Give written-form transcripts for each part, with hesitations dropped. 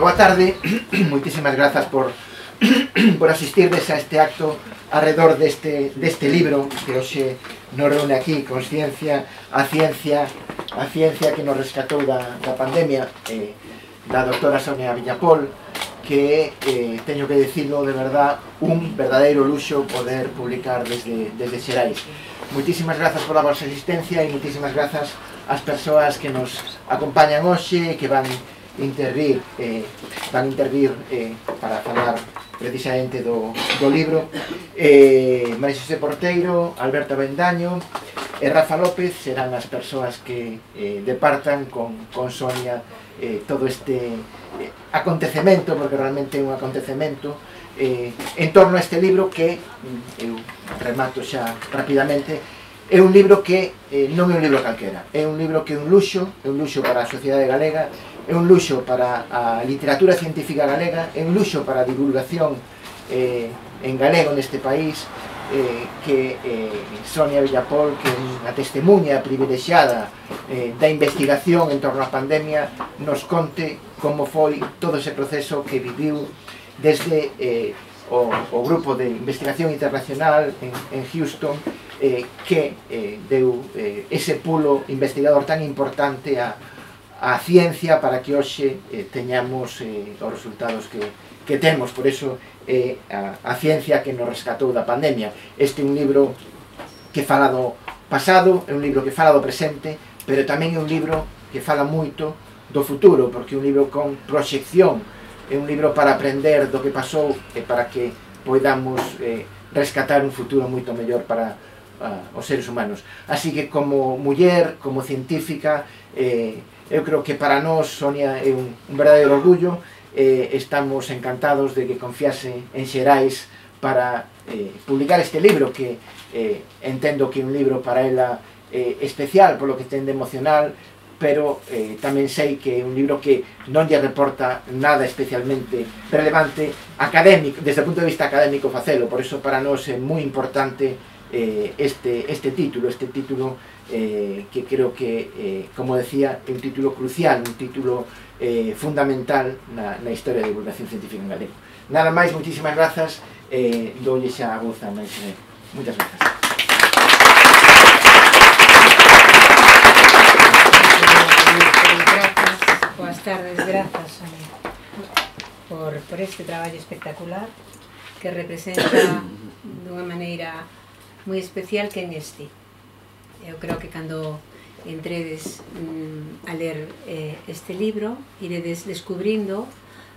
boa tarde, moitísimas grazas por asistirdes a este acto alrededor deste libro que hoxe nos reúne aquí, Consciencia, a ciencia que nos rescatou da pandemia, da doutora Sonia Villapol, que teño que dicirlo de verdad, un verdadeiro luxo poder publicar desde Xerais. Moitísimas grazas pola vosa asistencia e moitísimas grazas ás persoas que nos acompañan hoxe e que van intervir para falar precisamente do libro. María Xosé Porteiro, Alberto Avendaño e Rafa López serán as persoas que departan con Sonia todo este acontecemento, porque realmente é un acontecemento en torno a este libro que eu remato xa rapidamente. É un libro que non é un libro calquera, é un libro que é un luxo para a sociedade galega, é un luxo para a literatura científica galega, é un luxo para a divulgación en galego neste país, que Sonia Villapol, que é unha testemunha privilexiada da investigación en torno á pandemia, nos conte como foi todo ese proceso que viviu desde o grupo de investigación internacional en Houston, que deu ese pulo investigador tan importante a ciencia para que hoxe teñamos os resultados que temos. Por iso a ciencia que nos rescatou da pandemia. Este é un libro que fala do pasado, é un libro que fala do presente, pero tamén é un libro que fala moito do futuro, porque é un libro con proxección, é un libro para aprender do que pasou e para que podamos rescatar un futuro moito mellor para os seres humanos. Así que como muller, como científica, eu creo que para nós Sonia é un verdadeiro orgullo. Estamos encantados de que confiase en Xerais para publicar este libro, que entendo que é un libro para ela especial polo que ten de emocional, pero tamén sei que é un libro que non lle reporta nada especialmente relevante académico, desde o punto de vista académico facelo. Por iso para nós é moi importante este título que creo que, como decía, é un título crucial, un título fundamental na historia da divulgación científica en galego. Nada máis, moitísimas grazas, doulle xa a voz a máis. Moitas grazas. Boas tardes, grazas, Sonia, por este traballo espectacular que representa dunha maneira moi especial que en este. Eu creo que cando entredes a ler este libro iredes descubrindo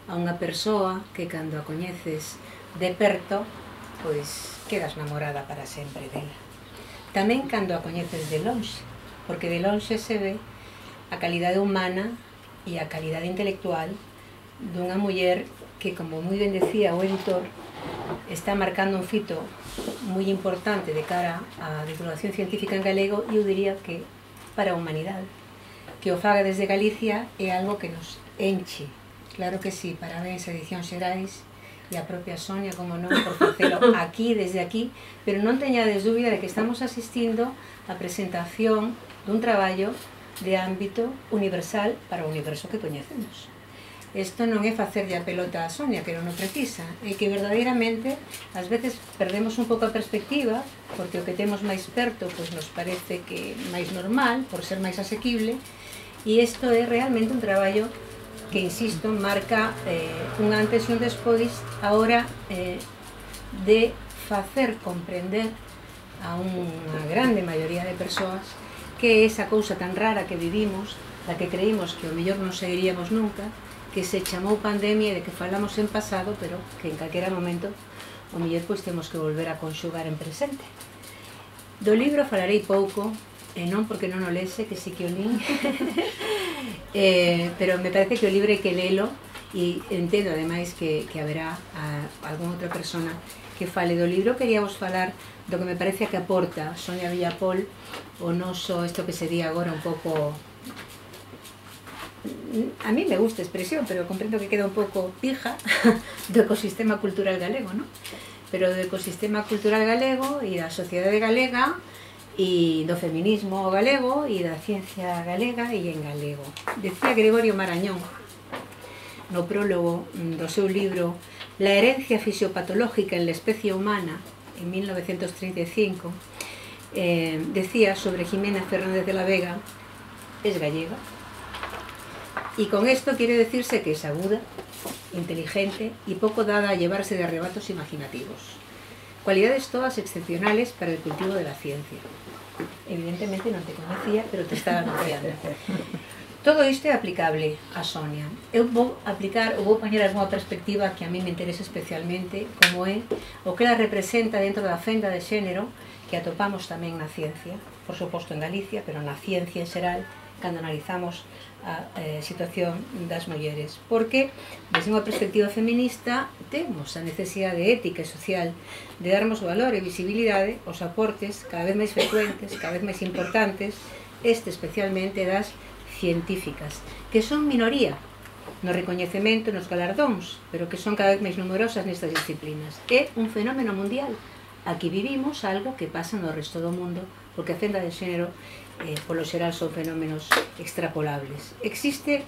a unha persoa que cando a coñeces de perto pois quedas namorada para sempre dela. Tamén cando a coñeces de lonxe, porque de lonxe se ve a calidade humana e a calidade intelectual dunha muller que, como moi ben decía o editor, está marcando un fito moi importante de cara á divulgación científica en galego, e eu diría que para a humanidade. Que o faga desde Galicia é algo que nos enche. Claro que sí, parabéns a Edición Xerais e a propia Sonia, como non, por facelo aquí, desde aquí, pero non teñades dúbida de que estamos asistindo á presentación dun traballo de ámbito universal para o universo que coñecemos. Isto non é facerlle a pelota a Sonia, que non o precisa, é que verdadeiramente ás veces perdemos un pouco a perspectiva, porque o que temos máis perto pois nos parece que máis normal, por ser máis asequible, e isto é realmente un traballo que, insisto, marca un antes e un despois a hora de facer comprender a unha grande maioría de persoas que é esa cousa tan rara que vivimos, da que creímos que o mellor non seguiríamos nunca, que se chamou pandemia e de que falamos en pasado, pero que en calquera momento o mellor pois temos que volver a conxugar en presente. Do libro falarei pouco, e non porque non o lese, que sí que o lín, pero me parece que o libro hai que lelo, e entendo ademais que haberá algunha outra persona que fale do libro. Queríamos falar do que me parece que aporta Sonia Villapol, o noso, isto que sería agora un pouco, a mí me gusta a expresión, pero comprendo que queda un pouco pija, do ecosistema cultural galego, non? Pero do ecosistema cultural galego e da sociedade galega e do feminismo galego e da ciencia galega e en galego. Decía Gregorio Marañón, no prólogo do seu libro La herencia fisiopatológica en la especie humana, en 1935, decía sobre Jimena Fernández de la Vega, es gallega, y con esto quiere decirse que es aguda, inteligente y poco dada a llevarse de arrebatos imaginativos. Cualidades todas excepcionales para el cultivo de la ciencia. Evidentemente non te conocía, pero te estaba anunciando. Todo isto é aplicable a Sonia. Eu vou poñer algunha perspectiva que a mí me interesa especialmente, como é o que ela representa dentro da fenda de xénero que atopamos tamén na ciencia, por suposto en Galicia, pero na ciencia en xeral, cando analizamos a situación das mulleres. Porque, desde unha perspectiva feminista, temos a necesidade ética e social de darmos valor e visibilidade aos aportes cada vez máis frecuentes, cada vez máis importantes, especialmente das científicas, que son minoría no recoñecemento, nos galardóns, pero que son cada vez máis numerosas nestas disciplinas. É un fenómeno mundial. Aquí vivimos algo que pasa no resto do mundo, porque a fenda de xénero, polo xeral, son fenómenos extrapolables. Existe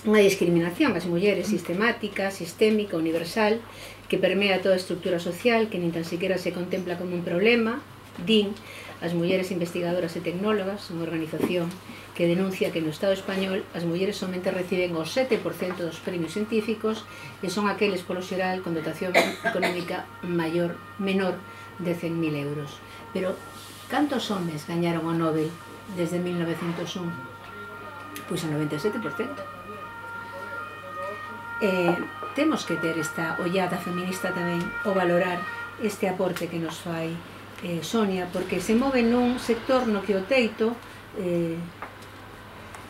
unha discriminación ás mulleres sistemática, sistémica, universal, que permea toda a estructura social, que nin tan siquiera se contempla como un problema, din as mulleres investigadoras e tecnólogas, unha organización que denuncia que no Estado español as mulleres somente reciben o 7% dos premios científicos e son aqueles polo xeral con dotación económica menor de 100.000 euros. Pero cantos homes gañaron o Nobel desde 1901? Pois o 97%. Temos que ter esta ollada feminista tamén o valorar este aporte que nos fai Sonia, porque se move nun sector no que o teito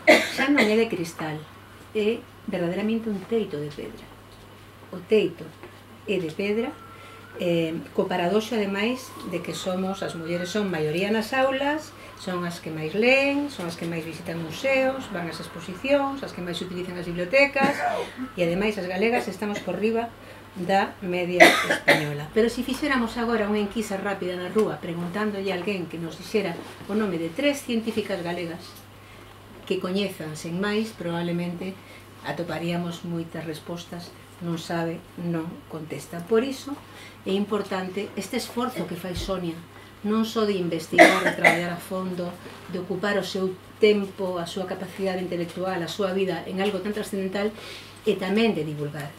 xa non é de cristal, é verdadeiramente un teito de pedra. O teito é de pedra, co paradoxo ademais de que somos, as mulleres son maioría nas aulas, son as que máis leen, son as que máis visitan museos, van ás exposicións, as que máis utilizan as bibliotecas, e ademais as galegas estamos por riba da media española. Pero se fixéramos agora unha enquisa rápida na rúa preguntándolle a alguén que nos dixera o nome de 3 científicas galegas que coñezan sen máis, probablemente atoparíamos moitas respostas, non sabe, non contesta. Por iso é importante este esforzo que fai Sonia, non só de investigar, de traballar a fondo, de ocupar o seu tempo, a súa capacidade intelectual, a súa vida en algo tan trascendental, e tamén de divulgar.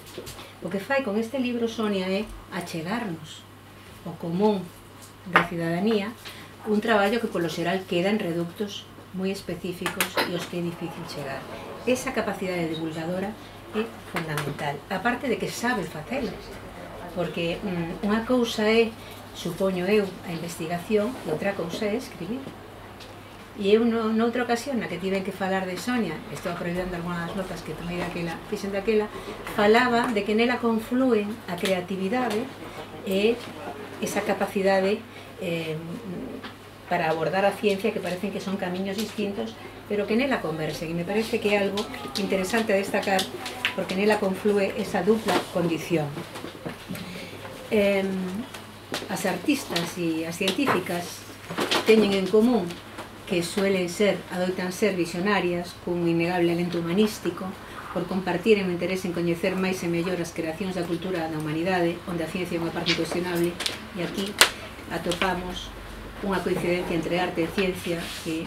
O que fai con este libro Sonia é achegarnos ao común da cidadanía un traballo que polo xeral queda en reductos moi específicos e os que é difícil chegar. Esa capacidade divulgadora é fundamental, aparte de que sabe facelas, porque unha cousa é, supoño eu, a investigación e outra cousa é escribir. E eu noutra ocasión na que tiven que falar de Sonia, estou aproveitando algunhas notas que tomei daquela, fixen daquela, falaba de que nela conflúen a creatividade e esa capacidade para abordar a ciencia, que parecen que son camiños distintos, pero que nela conversen, e me parece que é algo interesante a destacar, porque nela conflúe esa dupla condición. As artistas e as científicas teñen en común que adoitan ser visionarias, cun innegable alento humanístico, por compartir o interese en coñecer máis e mellor as creacións da cultura da humanidade, onde a ciencia é unha parte cuestionable, e aquí atopamos unha coincidencia entre arte e ciencia que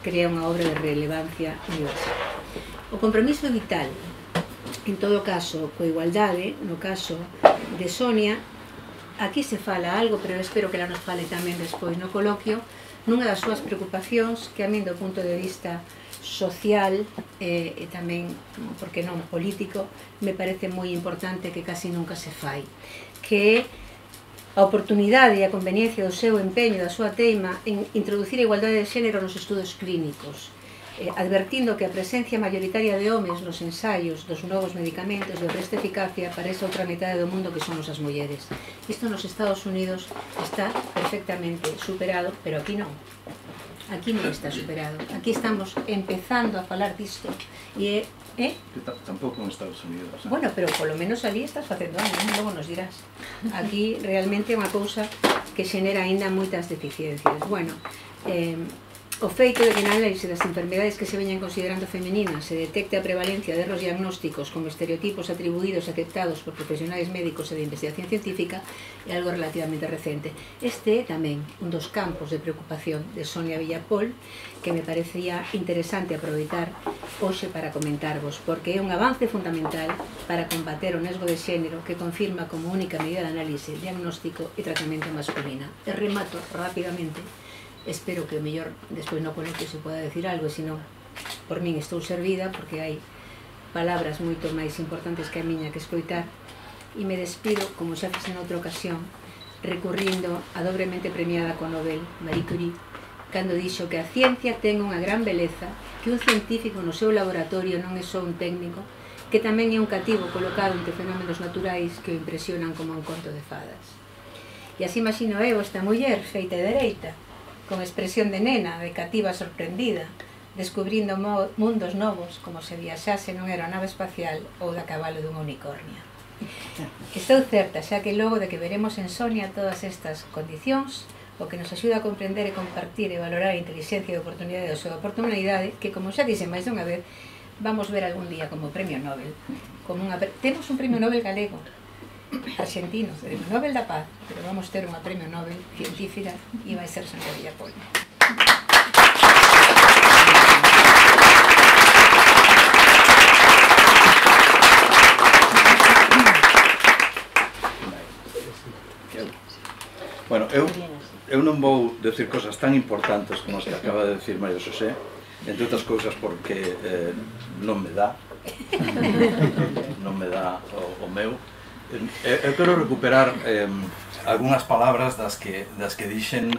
crea unha obra de relevancia universal. O compromiso vital, en todo caso, coa igualdade, no caso de Sonia, aquí se fala algo, pero espero que ela nos fale tamén despois no coloquio, nunha das súas preocupacións que a min do punto de vista social e tamén, porque non político, me parece moi importante que casi nunca se fai, que é a oportunidade e a conveniencia do seu empeño, da súa teima en introducir a igualdade de xénero nos estudos clínicos, advertindo que a presencia mayoritaria de homes nos ensaios dos novos medicamentos de resta eficacia para esa outra metade do mundo que somos as mulleres. Isto nos Estados Unidos está perfectamente superado, pero aquí non. Aquí non está superado. Aquí estamos empezando a falar disto. E tampouco en Estados Unidos. Bueno, pero polo menos ali estás facendo algo, logo nos dirás. Aquí realmente é unha cousa que xenera aínda moitas deficiencias. Bueno, O feito de que na análise das enfermedades que se veñan considerando femeninas se detecte a prevalencia de erros diagnósticos como estereotipos atribuídos e aceptados por profesionais médicos e de investigación científica é algo relativamente recente. Este é tamén un dos campos de preocupación de Sonia Villapol que me parecía interesante aproveitar hoxe para comentarvos, porque é un avance fundamental para combater o nesgo de xénero que confirma como única medida de análise, diagnóstico e tratamento masculina. E remato rapidamente. Espero que o mellor despois no colegio se poda decir algo, e senón por min estou servida porque hai palabras moito máis importantes que a miña que escoitar, e me despido, como xa fiz en outra ocasión, recurrindo a dobremente premiada co Nobel, Marie Curie, cando dixo que a ciencia ten unha gran beleza, que un científico no seu laboratorio non é só un técnico, que tamén é un cativo colocado entre fenómenos naturais que o impresionan como un conto de fadas. E así imagino eu esta muller feita e dereita, con expresión de nena, de cativa sorprendida, descubrindo mundos novos como se viaxase nunha aeronave espacial ou da cabalo dunha unicornia. Estou certa, xa que logo de que veremos en Sonia todas estas condicións, o que nos axuda a comprender e compartir e valorar a inteligencia e a oportunidade da súa oportunidade, que, como xa dixen máis dunha vez, vamos ver algún día como premio Nobel. Temos un premio Nobel galego, argentino, premio Nobel da Paz, pero vamos ter unha premio Nobel científica e vai ser Sonia Villapol. Bueno, eu non vou decir cosas tan importantes como as que acaba de decir María Xosé, entre outras cousas porque non me dá o meu. Eu quero recuperar algunhas palabras das que dixen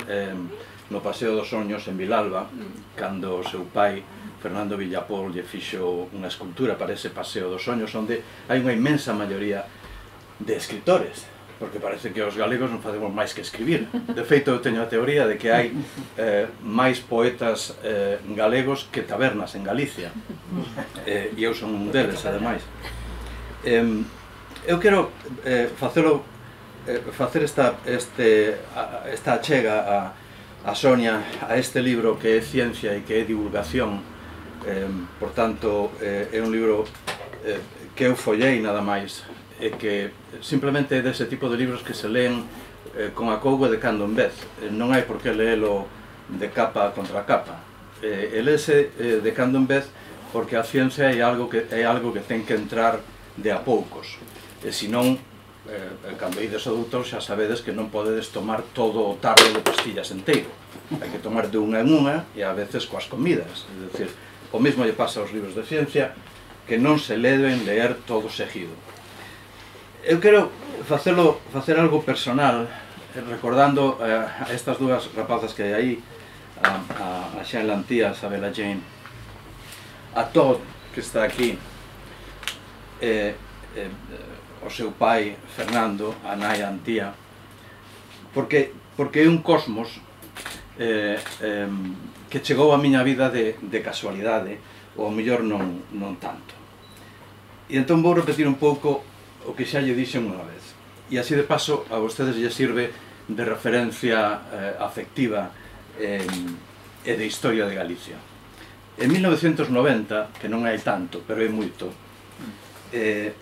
no Paseo dos Soños en Vilalba, cando o seu pai, Fernando Villapol, lle fixo unha escultura para ese Paseo dos Soños, onde hai unha inmensa maioría de escritores, porque parece que os galegos non facemos máis que escribir. De feito, eu teño a teoría de que hai máis poetas galegos que tabernas en Galicia, e eu son un deles, ademais. Eu quero facer esta achega a Sonia a este libro que é ciencia e que é divulgación. Por tanto, é un libro que eu follei nada máis, e que simplemente é dese tipo de libros que se leen con acougo de cando en vez. Non hai por que leelo de capa contra capa. Léese de cando en vez porque a ciencia é algo que ten que entrar de a poucos. E senón, cando ides ao doutor xa sabedes que non podedes tomar todo o tarro de pastillas enteiro. Hai que tomar de unha en unha e a veces coas comidas. É dicir, o mesmo lle pasa aos libros de ciencia, que non se deben leer todo seguido. Eu quero facer algo personal, recordando a estas dúas rapazas que hai aí, a Xan Lantía, a Isabela Jane, a Todd, que está aquí, o seu pai, Fernando, a nai Antía, porque é un cosmos que chegou a miña vida de casualidade, ou ao mellor non tanto. E entón vou repetir un pouco o que xa lle dixen unha vez. E así de paso a vostedes lle sirve de referencia afectiva e de historia de Galicia. En 1990, que non hai tanto, pero é moito,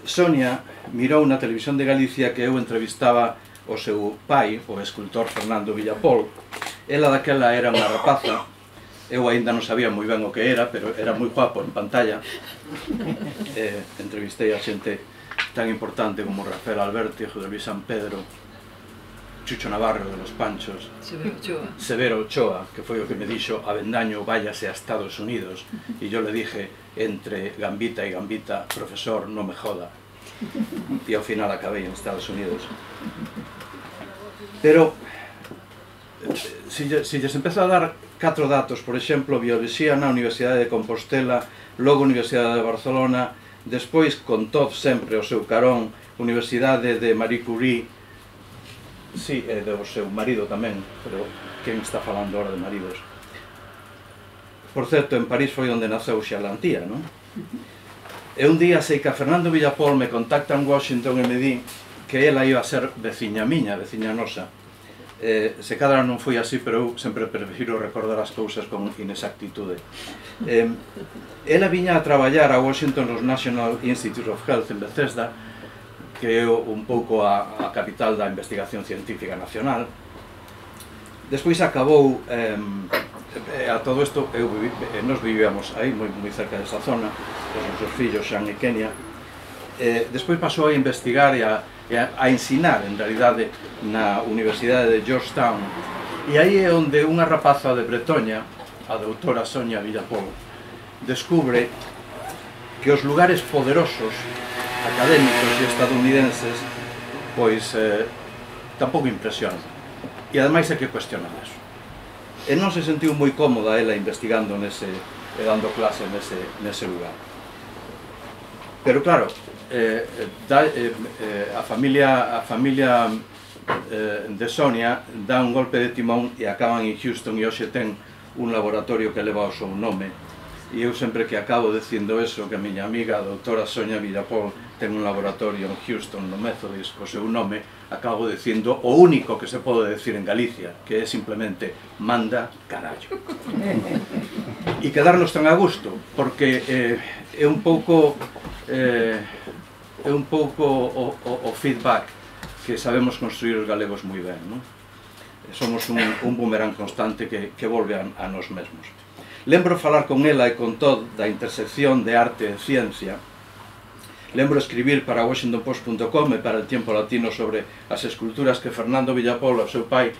Sonia mirou na televisión de Galicia que eu entrevistaba o seu pai, o escultor Fernando Villapol. Ela daquela era unha rapaza, eu aínda non sabía moi ben o que era, pero era moi guapo en pantalla. Entrevistei a xente tan importante como Rafael Alberti, José Luis San Pedro, Chucho Navarro de los Panchos, Severo Ochoa, que foi o que me dixo Avendaño váyase a Estados Unidos, e yo le dije entre gambita e gambita, profesor, no me joda, e ao final acabei en Estados Unidos. Pero si lles empeza a dar 4 datos, por exemplo, bioloxía na Universidade de Compostela, logo Universidade de Barcelona, despois con Todd sempre o seu carón, Universidade de Marie Curie, sí, e do seu marido tamén, pero quen está falando ahora de maridos? Por certo, en París foi onde naceu Xan Lantía, non? E un día sei que a Fernando Villapol me contacta en Washington e me di que ela iba a ser veciña miña, veciña nosa, se cadra non foi así, pero eu sempre prefiro recordar as cousas con inexactitude. Ela viña a traballar a Washington no National Institute of Health en Bethesda, que é un pouco a capital da investigación científica nacional. Despois acabou, a todo isto, nos vivíamos aí, moi cerca desa zona, os nosos fillos, Xan e Kenia. Despois pasou a investigar e a ensinar, en realidade, na Universidade de Georgetown. E aí é onde unha rapaza de Bretoña, a doutora Sonia Villapol, descubre que os lugares poderosos, académicos e estadounidenses, pois tampouco impresionan. E ademais hai que cuestionar eso. E non se sentiu moi cómoda ela investigando e dando clase nese lugar. Pero claro, a familia de Sonia dá un golpe de timón e acaban en Houston, e hoxe ten un laboratorio que leva o seu nome. E eu sempre que acabo dicindo eso, que a miña amiga, a doutora Sonia Villapol, ten un laboratorio en Houston, no Methodist, o seu nome, acabo dicindo o único que se pode decir en Galicia, que é simplemente manda carallo. E quedarnos tan a gusto, porque é un pouco o feedback que sabemos construir os galegos moi ben, non? Somos un boomerang constante que volve a nós mesmos. Lembro falar con ela e con Todd da intersección de arte e ciencia. Lembro escribir para washingtonpost.com e para El Tiempo Latino sobre as esculturas que Fernando Villapol, o seu pai,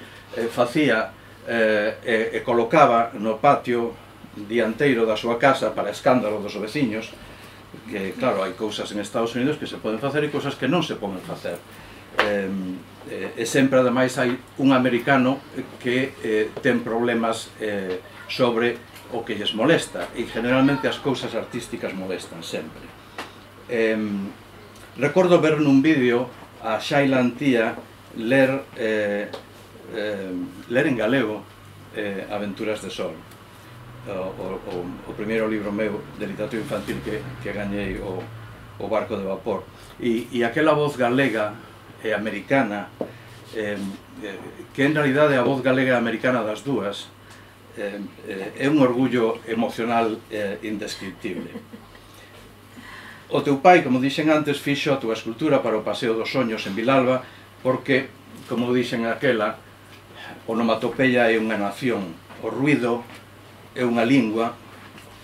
facía e colocaba no patio dianteiro da súa casa para escándalo dos veciños, que, claro, hai cousas en Estados Unidos que se poden facer e cousas que non se poden facer. E sempre, ademais, hai un americano que ten problemas sobre o que lles molesta, e generalmente as cousas artísticas molestan sempre. Recordo ver nun vídeo a Shaila Antía ler en galego Aventuras de Sol, o primeiro libro meu de literatura infantil que gañei, o Barco de Vapor, e aquela voz galega e americana, que en realidade a voz galega e americana das dúas, é un orgullo emocional indescriptible. O teu pai, como dixen antes, fixo a túa escultura para o Paseo dos Soños en Vilalba, porque, como dixen aquela, onomatopeia é unha nación, o ruido é unha lingua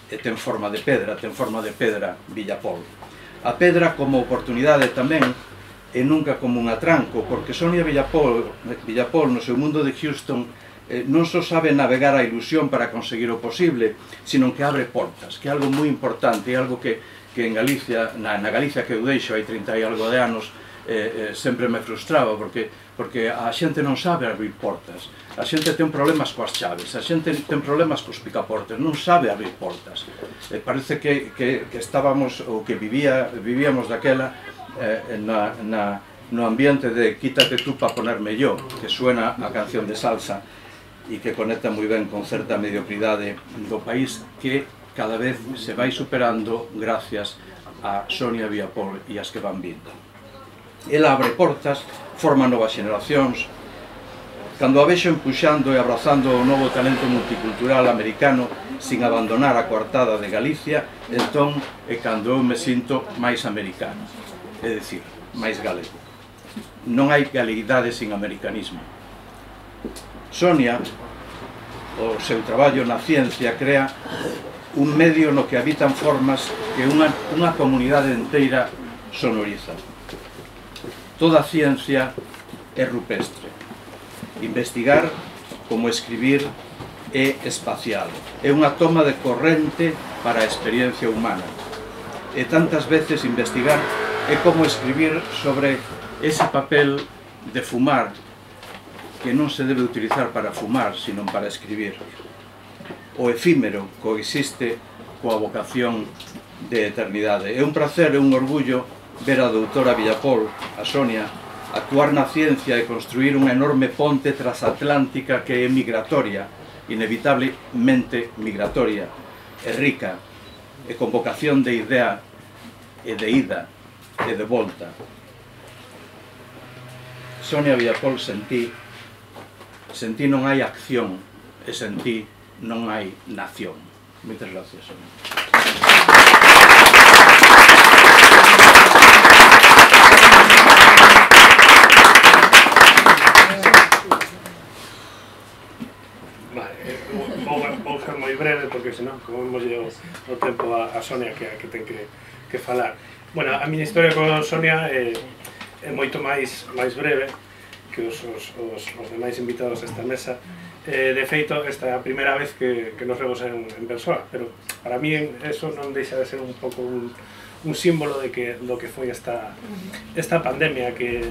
e ten forma de pedra Villapol. A pedra como oportunidade tamén, e nunca como un atranco, porque Sonia Villapol no seu mundo de Houston non só sabe navegar a ilusión para conseguir o posible, sino que abre portas, que é algo moi importante, é algo que en Galicia, na Galicia que eu deixo hai 30 e algo de anos, sempre me frustraba, porque a xente non sabe abrir portas, a xente ten problemas coas chaves, a xente ten problemas cos picaportes, non sabe abrir portas. Parece que estábamos, ou que vivíamos daquela no ambiente de quítate tú pa ponerme yo, que suena a canción de salsa e que conecta moi ben con certa mediocridade do país que cada vez se vai superando gracias a Sonia Villapol e as que van vindo. Ela abre portas, forma novas xeneracións. Cando a vexo empuxando e abrazando o novo talento multicultural americano sin abandonar a coartada de Galicia, entón é cando eu me sinto máis americano, é dicir, máis galego. Non hai galeguidade sin americanismo. Sonia, o seu traballo na ciencia, crea un medio no que habitan formas que unha comunidade inteira sonoriza. Toda a ciencia é rupestre. Investigar, como escribir, é espacial. É unha toma de corrente para a experiencia humana. E tantas veces investigar é como escribir sobre ese papel de fumar que non se debe utilizar para fumar, sino para escribir. O efímero coexiste coa vocación de eternidade. É un placer e un orgullo ver a doutora Villapol, a Sonia, actuar na ciencia e construir unha enorme ponte transatlántica que é migratoria, inevitablemente migratoria, é rica, e con vocación de idea e de ida e de volta. Sonia Villapol sentí sen ti non hai acción, e sen ti non hai nación. Moitas gracias, Sonia. Vou ser moi breve porque senón comemos o tempo a Sonia que ten que falar. Bueno, a miña historia con Sonia é moito máis breve que os demais invitados a esta mesa. De feito, esta é a primeira vez que nos vemos en persoa, pero para mí eso non deixa de ser un pouco un símbolo do que foi esta pandemia que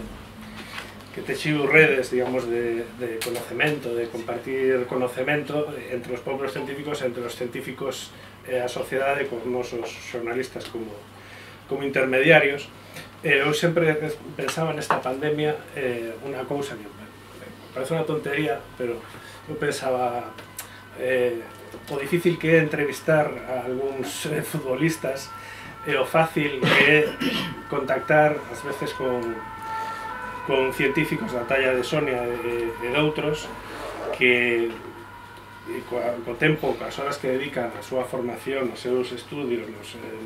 texiu redes, digamos, de conocemento, de compartir conocemento entre os propios científicos, entre os científicos e a sociedade, con nosos xornalistas como intermediarios. Eu sempre pensaba nesta pandemia unha cousa que parece unha tontería, pero eu pensaba o difícil que é entrevistar a algúns futbolistas e o fácil que é contactar ás veces con científicos da talla de Sonia e de outros que co tempo, coas horas que dedican a súa formación, os seus estudios,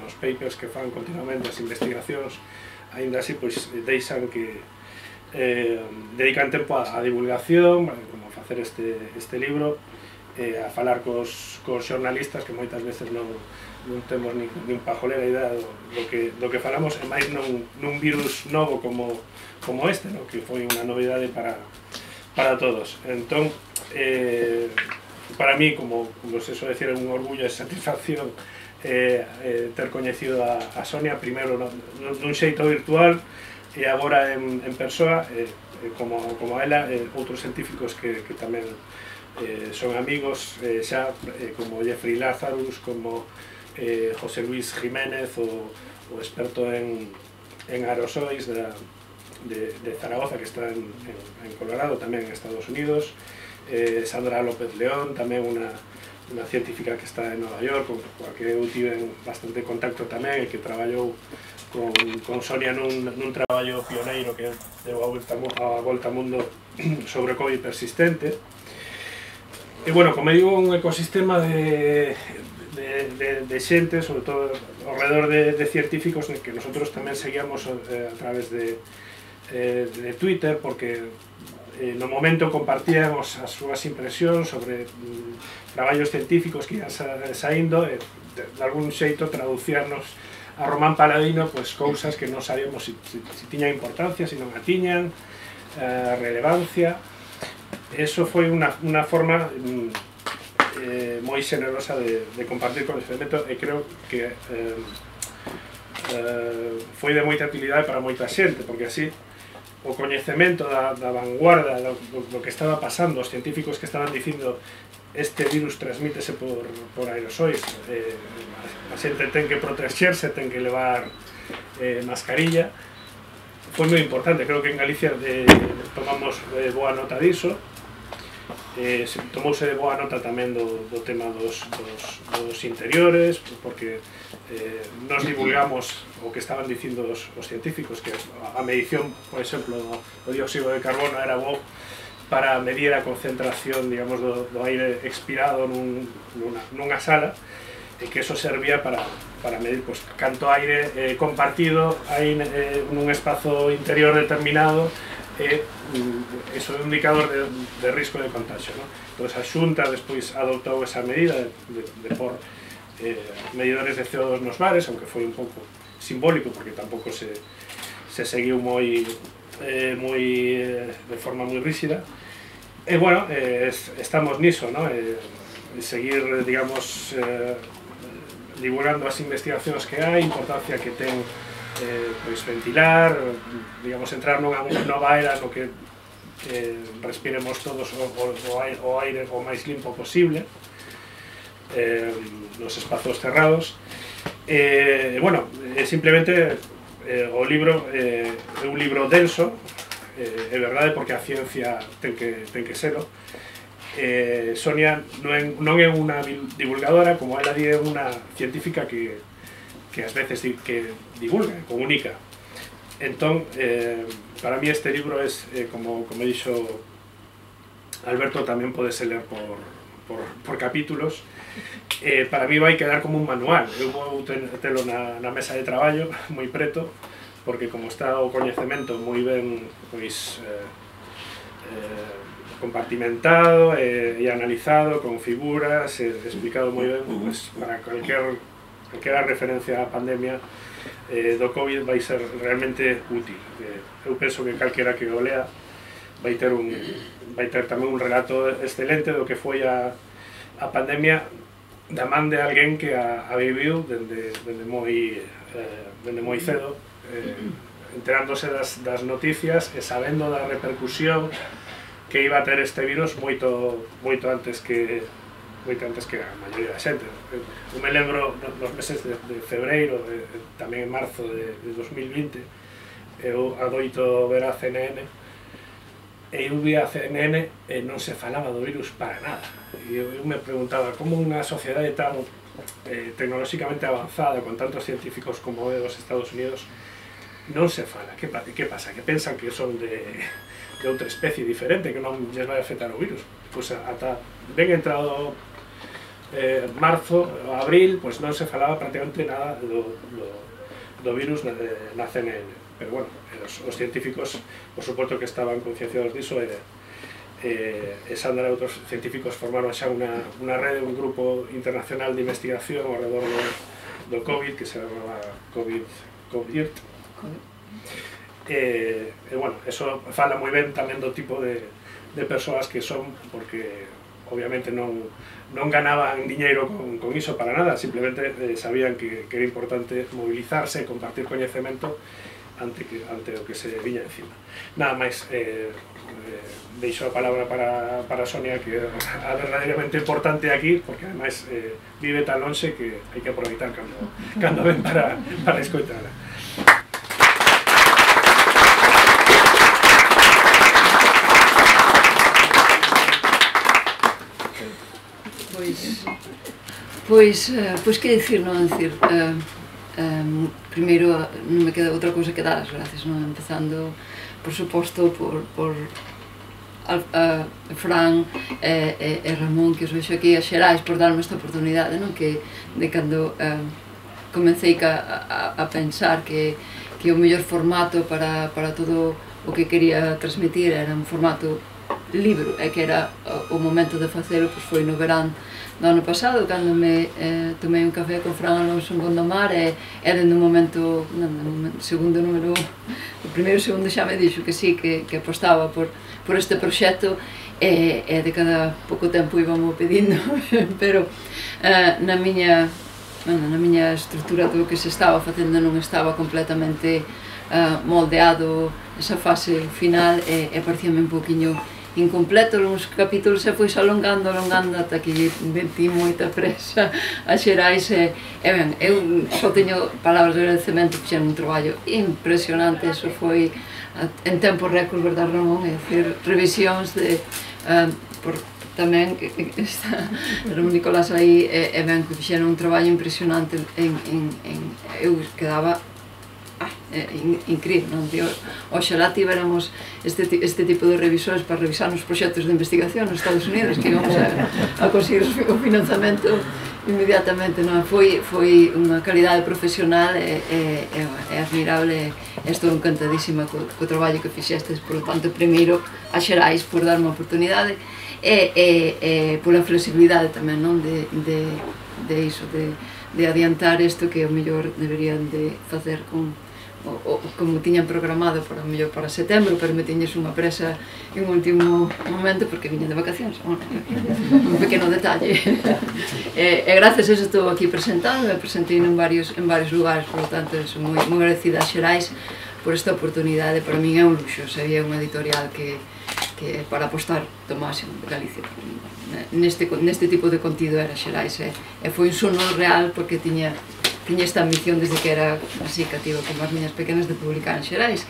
nos papers que fan continuamente, as investigacións, aínda así pois deixan que dedican tempo a divulgación, como facer este libro, a falar cos xornalistas que moitas veces non temos nin pajolera idea do que falamos, e máis nun virus novo como este, que foi unha novidade para todos. Entón, para mí, como se suele decir, é un orgullo e satisfacción ter coñecido a Sonia, primeiro nun xeito virtual e agora en persoa, como ela, outros científicos que tamén son amigos xa, como Jeffrey Lazarus, como José Luis Jiménez, o experto en aerosois de Zaragoza, que está en Colorado, tamén en Estados Unidos, Sandra López León, tamén unha científica que está en Nova York, coa que eu tive bastante contacto tamén, e que traballou con Sonia nun traballo pioneiro que deu a volta ao mundo sobre o COVID persistente. E, bueno, como digo, un ecosistema de xente, sobre todo ao redor de científicos, que nosotros tamén seguíamos a través de Twitter, porque no momento compartíamos as súas impresións sobre traballos científicos que iban saindo, e de algún xeito traducíarnos a Román Paladino cousas que non sabíamos se tiñan importancia, se non a tiñan, relevancia. Eso foi unha forma moi xenerosa de compartir coñecemento, e creo que foi de moita utilidade para moita xente, porque así o coñecemento da vanguarda do que estaba pasando, os científicos que estaban dicindo este virus transmítese por aerosois, a xente ten que protexerse, ten que levar mascarilla, foi moi importante. Creo que en Galicia tomamos boa nota diso, tomouse boa nota tamén do tema dos interiores, porque nos divulgamos o que estaban dicindo os científicos, que a medición, por exemplo, do dióxido de carbono era bo para medir a concentración, digamos, do aire expirado nunha sala, e que eso servía para medir canto aire compartido hai nun espazo interior determinado, e iso é un indicador de risco de contagio. Entón, a Xunta despois adoptou esa medida de por medidores de CO2 nos bares, aunque foi un pouco simbólico, porque tampouco se seguiu de forma moi rígida. E, bueno, estamos niso, seguir, digamos, divulgando as investigacións que hai, importancia que ten ventilar, digamos, entrar nunha nova era no que respiremos todos o aire o máis limpo posible nos espazos cerrados. Bueno, simplemente o libro é un libro denso, é verdade, porque a ciencia ten que serlo. Sonia non é unha divulgadora, como ela di, é unha científica que ás veces que divulga, comunica. Entón, para mí este libro é, como dixo Alberto tamén podese ler por capítulos. Para mí vai quedar como un manual. Eu vou telo na mesa de traballo moi preto, porque como está o coñecemento moi ben pois compartimentado e analizado con figuras, explicado moi ben, pois para calquera referencia á pandemia do COVID vai ser realmente útil. Eu penso que calquera que o lea vai ter tamén un relato excelente do que foi a pandemia da man de alguén que a viviu dende moi cedo, enterándose das noticias e sabendo da repercusión que iba a ter este virus moito antes que a maioría da xente. Eu me lembro nos meses de febreiro, tamén en marzo de 2020, eu adoito ver a CNN, e eu vi a CNN e non se falaba do virus para nada. E eu me preguntaba como unha sociedade tan tecnolóxicamente avanzada, con tantos científicos como é dos Estados Unidos, non se fala. Que pasa? Que pensan que son de outra especie diferente, que non lles vai afectar o virus. Pois ata ben entrado marzo, abril, pois non se falaba prácticamente nada do virus na CNN. Pero bueno, os científicos, por suposto que estaban concienciados diso, e Sandra e outros científicos formaron xa unha rede, un grupo internacional de investigación ao redor do COVID, que se chamaba COVID-IRT. E bueno, eso fala moi ben tamén do tipo de persoas que son, porque obviamente non ganaban diñeiro con iso para nada, simplemente sabían que era importante movilizarse e compartir coñecemento ante o que se viña encima. Nada máis, deixo a palabra para Sonia, que é a verdadeiramente importante aquí, porque ademais vive tan lonxe que hai que aproveitar cando ven para escoitala. Pois que dicir, non dicir, primeiro non me queda outra cousa que dar as gracias, non? Empezando, por suposto, por Fran e Ramón, que os vexo aquí a Xerais, por darme esta oportunidade, non? Que de cando comecei a pensar que o mellor formato para todo o que quería transmitir era un formato libro, e que era o momento de facelo, pois foi no verán do ano pasado, cando me tomei un café con Fran Alonso en Gondomar, e dende un momento, segundo número, o primeiro segundo xa me dixo que sí, que apostaba por este proxecto, e de cada pouco tempo íbamos pedindo, pero na miña estrutura do que se estaba facendo non estaba completamente moldeado esa fase final, e parecíame un poquinho incompleto, uns capítulos se foi alongando ata que metí moita presa a Xerais, e ben, eu só teño palabras de agradecemento, fixen un traballo impresionante, eso foi en tempo récord, verdad, Ramón? É dicir, revisións de tamén está Ramón Nicolás aí, e ben, que fixeron un traballo impresionante eu quedaba incrível, non? Oxalá tiveramos este tipo de revisores para revisar os proxectos de investigación nos Estados Unidos, que íbamos a conseguir o financiamento inmediatamente, non? Foi unha calidade profesional e admirable, e estou encantadísima co traballo que fixestes, por lo tanto, primeiro a Xerais por dar unha oportunidade e pola flexibilidade tamén, non? De iso, de adiantar isto que o mellor deberían de facer como tiñan programado para setembro, pero me tiñes unha presa en último momento porque viña de vacacións, un pequeno detalle. E gracias a eso estou aquí presentando, me presentei en varios lugares, por lo tanto, sou moi agradecida a Xerais por esta oportunidade. Para min é un luxo, sería unha editorial que para apostar do máximo de Galicia. Neste tipo de contido era Xerais, e foi un sono real porque tiña tiña esta ambición desde que era así cativa como as miñas pequenas de publicar en Xerais,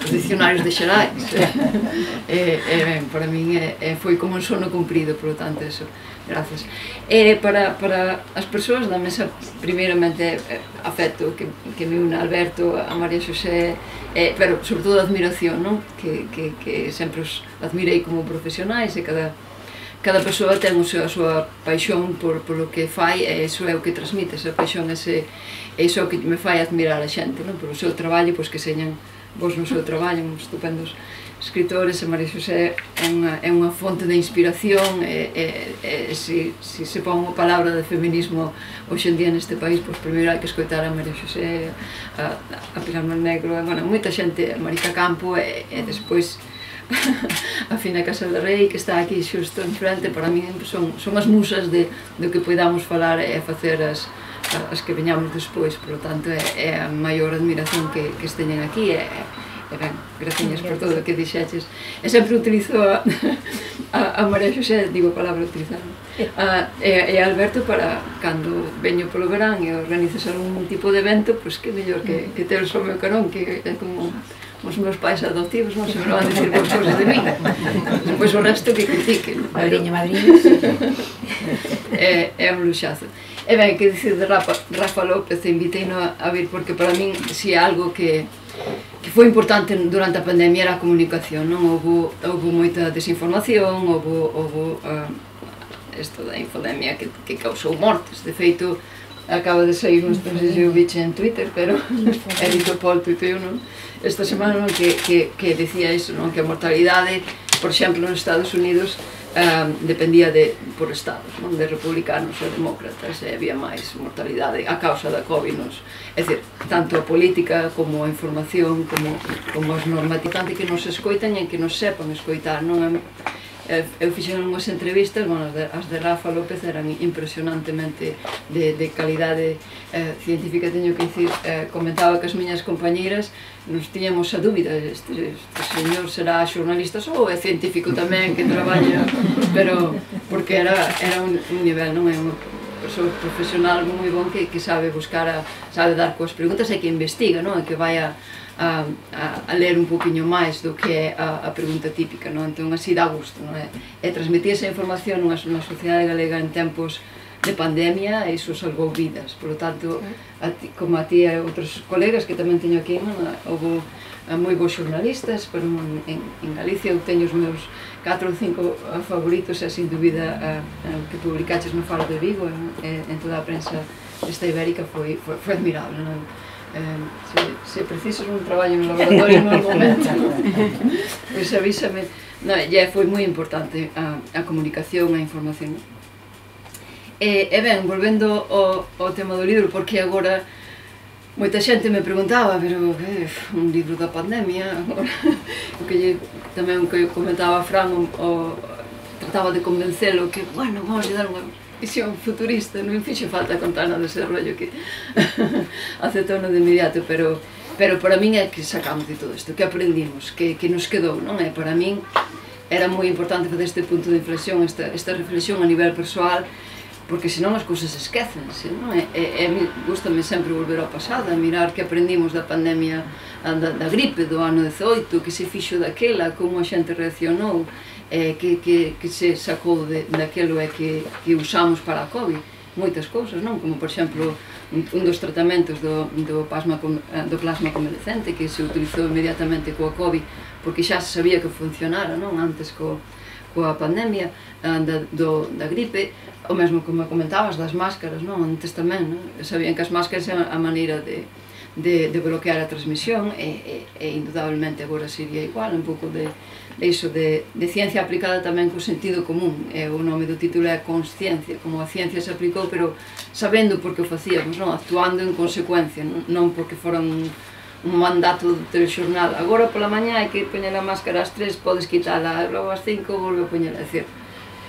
os dicionarios de Xerais. Ben, para min foi como un sono cumprido, por lo tanto, eso, grazas. Para as persoas da mesa, primeiramente, afecto que me une a Alberto, a María Xosé, pero, sobre todo, admiración, non? Que sempre os admirei como profesionais e cada persoa ten a súa paixón por lo que fai e iso é o que transmite, esa paixón, iso é o que me fai admirar a xente, non? Por o seu traballo, pois que señan vos no seu traballo, uns estupendos escritores, e María Xosé é unha fonte de inspiración, e se pon a palabra de feminismo hoxe en día neste país, pois primeiro hai que escoitar a María Xosé, a Pilar Monegro, moita xente, a Marica Campo, e despois a Fina Casal de Rei, que está aquí xusto enfrente. Para mí son as musas do que podamos falar e facer as que veñamos despois, por lo tanto é a maior admiración que esteñen aquí, e ben, graciñas por todo o que dixeches. E sempre utilizo a María Xosé, digo a palabra utilizar, e a Alberto para cando veño polo verán e organizas algún tipo de evento, pois que mellor que teros ao meu carón, que é como os meus pais adoptivos, non se me van a dicir boas cousas de mí, pois o resto que critiquen. Madriña. É un luxazo. E ben, que dicir de Rafa López, inviteino a vir porque para min si é algo que foi importante durante a pandemia era a comunicación, non? Houve moita desinformación, houve isto da infodemia que causou mortes. De feito, acaba de sair non sei se o biche en Twitter, pero Eric Paul tuiteu, non? Esta semana, non, que decía iso, non? Que a mortalidade, por exemplo, nos Estados Unidos dependía por estados, non? De republicanos ou demócratas, e había máis mortalidade a causa da COVID. É dicir, tanto a política como a información como as normativas que nos escoitan e que nos sepan escoitar, non? Eu fixen unhas entrevistas, as de Rafa López eran impresionantemente de calidade científica. Teño que dicir, comentaba que as miñas compañeiras nos tiñamos a dúbida, este señor será xornalista ou é científico tamén que traballa, pero porque era un nivel, non é unha persoa profesional moi bon que sabe buscar, sabe dar coas preguntas e que investiga, non? E que vai a ler un poquinho máis do que é a pregunta típica, non? Entón así dá gusto, non é? E transmitir esa información nunha sociedade galega en tempos de pandemia, iso salvou vidas. Por lo tanto, como a ti e outros colegas que tamén teño aquí, houve moi bons xornalistas, pero en Galicia eu teño os meus 4 ou 5 favoritos, e sin dúbida o que publicaches no Faro de Vigo, en toda a prensa esta ibérica foi admirable, non? Se precisas un traballo no laboratorio no momento, pois avísame. Foi moi importante a comunicación, a información. E ben, volvendo ao tema do libro, porque agora moita xente me preguntaba, pero un libro da pandemia, o que tamén que comentaba Fran, trataba de convencelo que, bueno, vamos a dar unha visión futurista, non fixe falta contar nada dese rollo que aceptou de inmediato, pero para min é que sacamos de todo isto, que aprendimos, que nos quedou, non é? Para min era moi importante fazer este punto de inflexión, esta reflexión a nivel persoal, porque senón as cousas esquécense, non é? Gústame sempre volver ao pasado, a mirar que aprendimos da pandemia da gripe do ano 18, que se fixo daquela, como a xente reaccionou, que se sacou daquelo e que usamos para a COVID, moitas cousas, non? Como, por exemplo, un dos tratamentos do plasma convalescente que se utilizou inmediatamente coa COVID, porque xa se sabía que funcionara, non? Antes coa pandemia da gripe, o mesmo como comentabas das máscaras, non? Antes tamén, non? Sabían que as máscaras eran a maneira de bloquear a transmisión, e indudablemente agora sería igual, un pouco de ciencia aplicada tamén co sentido común. O nome do título é Consciencia, como a ciencia se aplicou, pero sabendo por que o facíamos, non? Actuando en consecuencia, non porque fora un mandato do telexornal. Agora pola mañá hai que poñer a máscara ás 3, podes quitala, logo ás 5 volve a poñer. É dicir,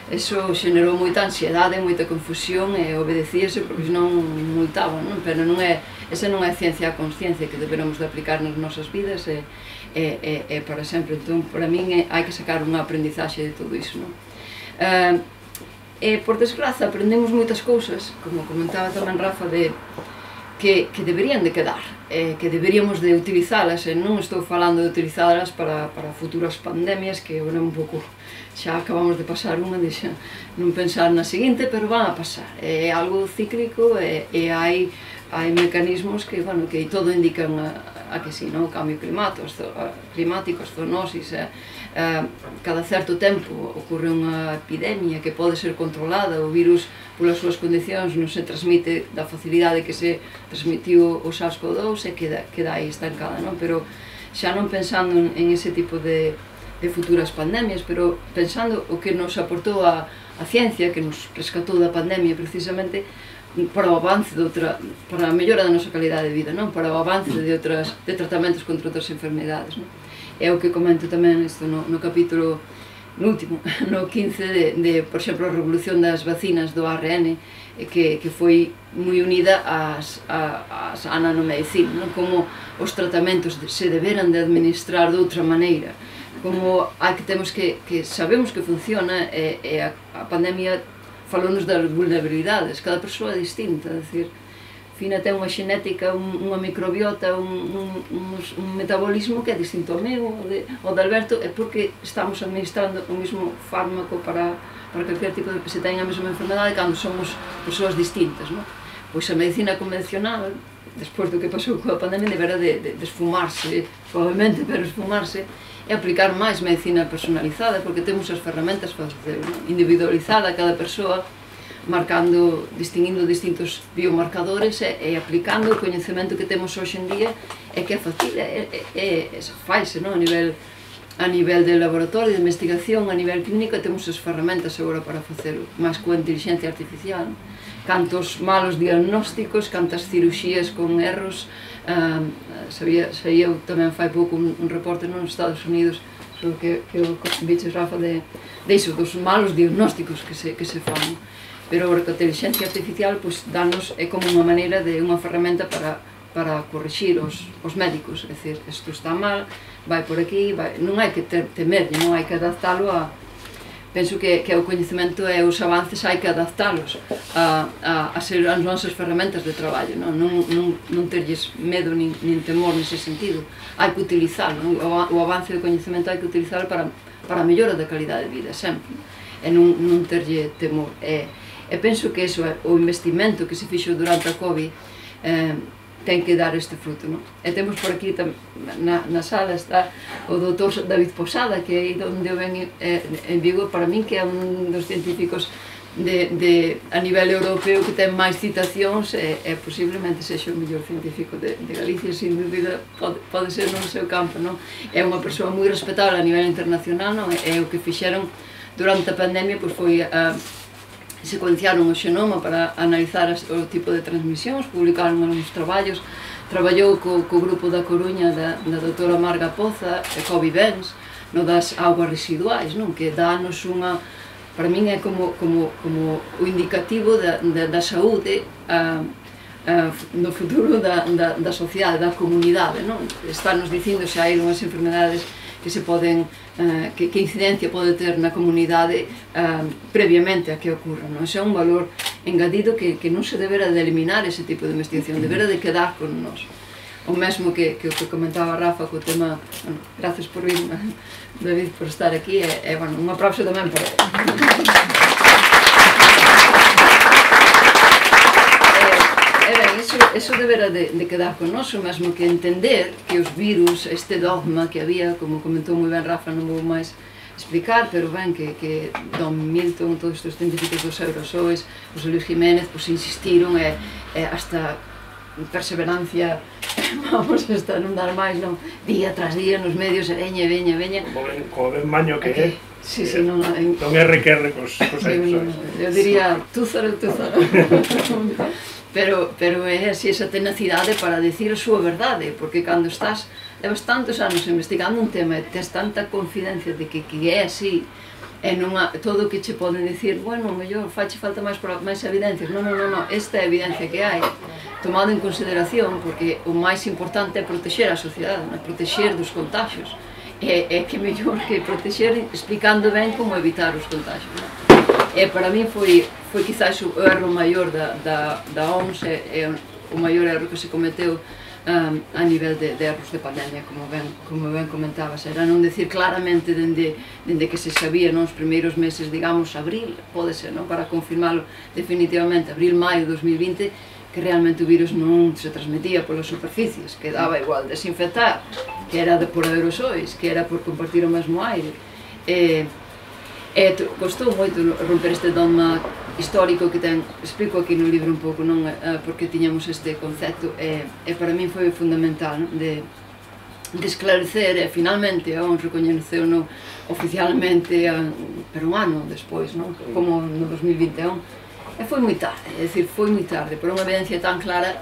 eso xenerou moita ansiedade, moita confusión, e obedecíase porque senón multaban, non? Pero esa non é ciencia a consciencia que deberemos de aplicar nas nosas vidas e para sempre. Entón, para min hai que sacar unha aprendizaxe de todo iso, non? E, por desgraza, aprendemos moitas cousas, como comentaba tamén Rafa, que deberían de quedar, que deberíamos de utilizalas, e non estou falando de utilizalas para futuras pandemias, que agora un pouco xa acabamos de pasar unha, deixa non pensar na seguinte, pero van a pasar, é algo cíclico e hai mecanismos que, bueno, que todo indican a que si, non? O cambio climático, as zoonosis, cada certo tempo ocorre unha epidemia que pode ser controlada, o virus polas súas condicións non se transmite da facilidade que se transmitiu o SARS-CoV-2 e queda aí estancada, non? Pero xa non pensando en ese tipo de futuras pandemias, pero pensando o que nos aportou a ciencia, que nos rescatou da pandemia precisamente para o avance para a mellora da nosa calidade de vida, non? Para o avance de tratamentos contra outras enfermedades, non? É o que comento tamén isto no capítulo no último, no 15 por exemplo, a revolución das vacinas do ARN, que foi moi unida á nanomedicina, non? Como os tratamentos se deberan de administrar de outra maneira, como temos que sabemos que funciona, e a pandemia falou-nos das vulnerabilidades, cada persoa é distinta, é dicir, Fina ten unha xenética, unha microbiota, un metabolismo que é distinto ao meu, ao de Alberto, é porque estamos administrando o mesmo fármaco para calquer tipo de que se tenha a mesma enfermedade cando somos persoas distintas, non? Pois a medicina convencional, despois do que pasou coa pandemia, deberá de esfumarse, probablemente, pero esfumarse, e aplicar máis medicina personalizada, porque temos as ferramentas para facer, individualizada a cada persoa, distinguindo distintos biomarcadores e aplicando o coñecemento que temos hoxe en día, e que é fácil, faise, non? A nivel de laboratorio, de investigación, a nivel clínico, temos as ferramentas agora para facelo, máis coa inteligencia artificial, cantos malos diagnósticos, cantas cirurxías con erros. Saía tamén fai pouco un reporte nos Estados Unidos sobre que o biches, Rafa, de iso, dos malos diagnósticos que se fan. Pero a inteligencia artificial é como unha maneira de unha ferramenta para corrixir os médicos, é dicir, isto está mal, vai por aquí, non hai que temer, non hai que adaptalo a... Penso que o coñecemento e os avances hai que adaptalos a ser as nosas ferramentas de traballo, non terlles medo nin temor nese sentido, hai que utilizalo, o avance do coñecemento hai que utilizalo para a mellora da calidade de vida, sempre, e non terlle temor. E penso que o investimento que se fixo durante a COVID ten que dar este fruto, non? E temos por aquí, na sala, está o doutor David Posada, que é onde eu ven en Vigo, para min que é un dos científicos a nivel europeo que ten máis citacións, e posiblemente sexa o mellor científico de Galicia, sin dúbida, pode ser no seu campo, non? É unha persoa moi respetable a nivel internacional, non? E o que fixeron durante a pandemia foi secuenciaron o xenoma para analizar o tipo de transmisións, publicaron algúns traballos, traballou co grupo da Coruña da doutora Marga Poza e Covivens, no das augas residuais, non? Que dános unha, para min é como o indicativo da saúde no futuro da sociedade, da comunidade, non? Está nos dicindo se hai unhas enfermedades que se poden, que incidencia pode ter na comunidade previamente a que ocurra, non? Ese é un valor engadido que non se debera de eliminar ese tipo de investigación, debera de quedar con nós. O mesmo que o que comentaba Rafa co tema, gracias por vir, David, por estar aquí, e un aplauso tamén para ele. Eso debera de quedar con nós, o mesmo que entender que os virus, este dogma que había, como comentou moi ben Rafa, non vou máis explicar, pero ben que Don Milton, todos estes científicos dos aerosois, os Luis Jiménez, insistiron e hasta perseverancia, vamos, hasta non dar máis, non, día tras día nos medios, veña. Como ben maño que é. Sí, non RQR cos aerosois. Eu diría, túzaro. Pero é así esa tenacidade para dicir a súa verdade, porque cando levas tantos anos investigando un tema e tes tanta confidencia de que é así, e todo o que che poden dicir, bueno, mellor faiche falta máis evidencias, non, esta é a evidencia que hai, tomado en consideración, porque o máis importante é proteger a sociedade, proteger dos contagios, e que mellor que proteger explicando ben como evitar os contagios. E para mí foi quizás o erro maior da OMS, o maior erro que se cometeu a nivel de erros de pandemia, como ben comentabas, era non decir claramente dende que se sabía nos primeiros meses, digamos, abril, pode ser, non? Para confirmarlo definitivamente, abril-maio 2020, que realmente o virus non se transmitía polas superficies, que daba igual desinfectar, que era por aerosois, que era por compartir o mesmo aire. Costou moito romper este dogma histórico que explico aquí no libro un pouco, non? Porque tiñamos este concepto, e para min foi fundamental, non? De esclarecer, e finalmente a ONU recoñeceu oficialmente, pero un ano despois, non? Como no 2021, e foi moi tarde, é dicir, foi moi tarde, por unha evidencia tan clara,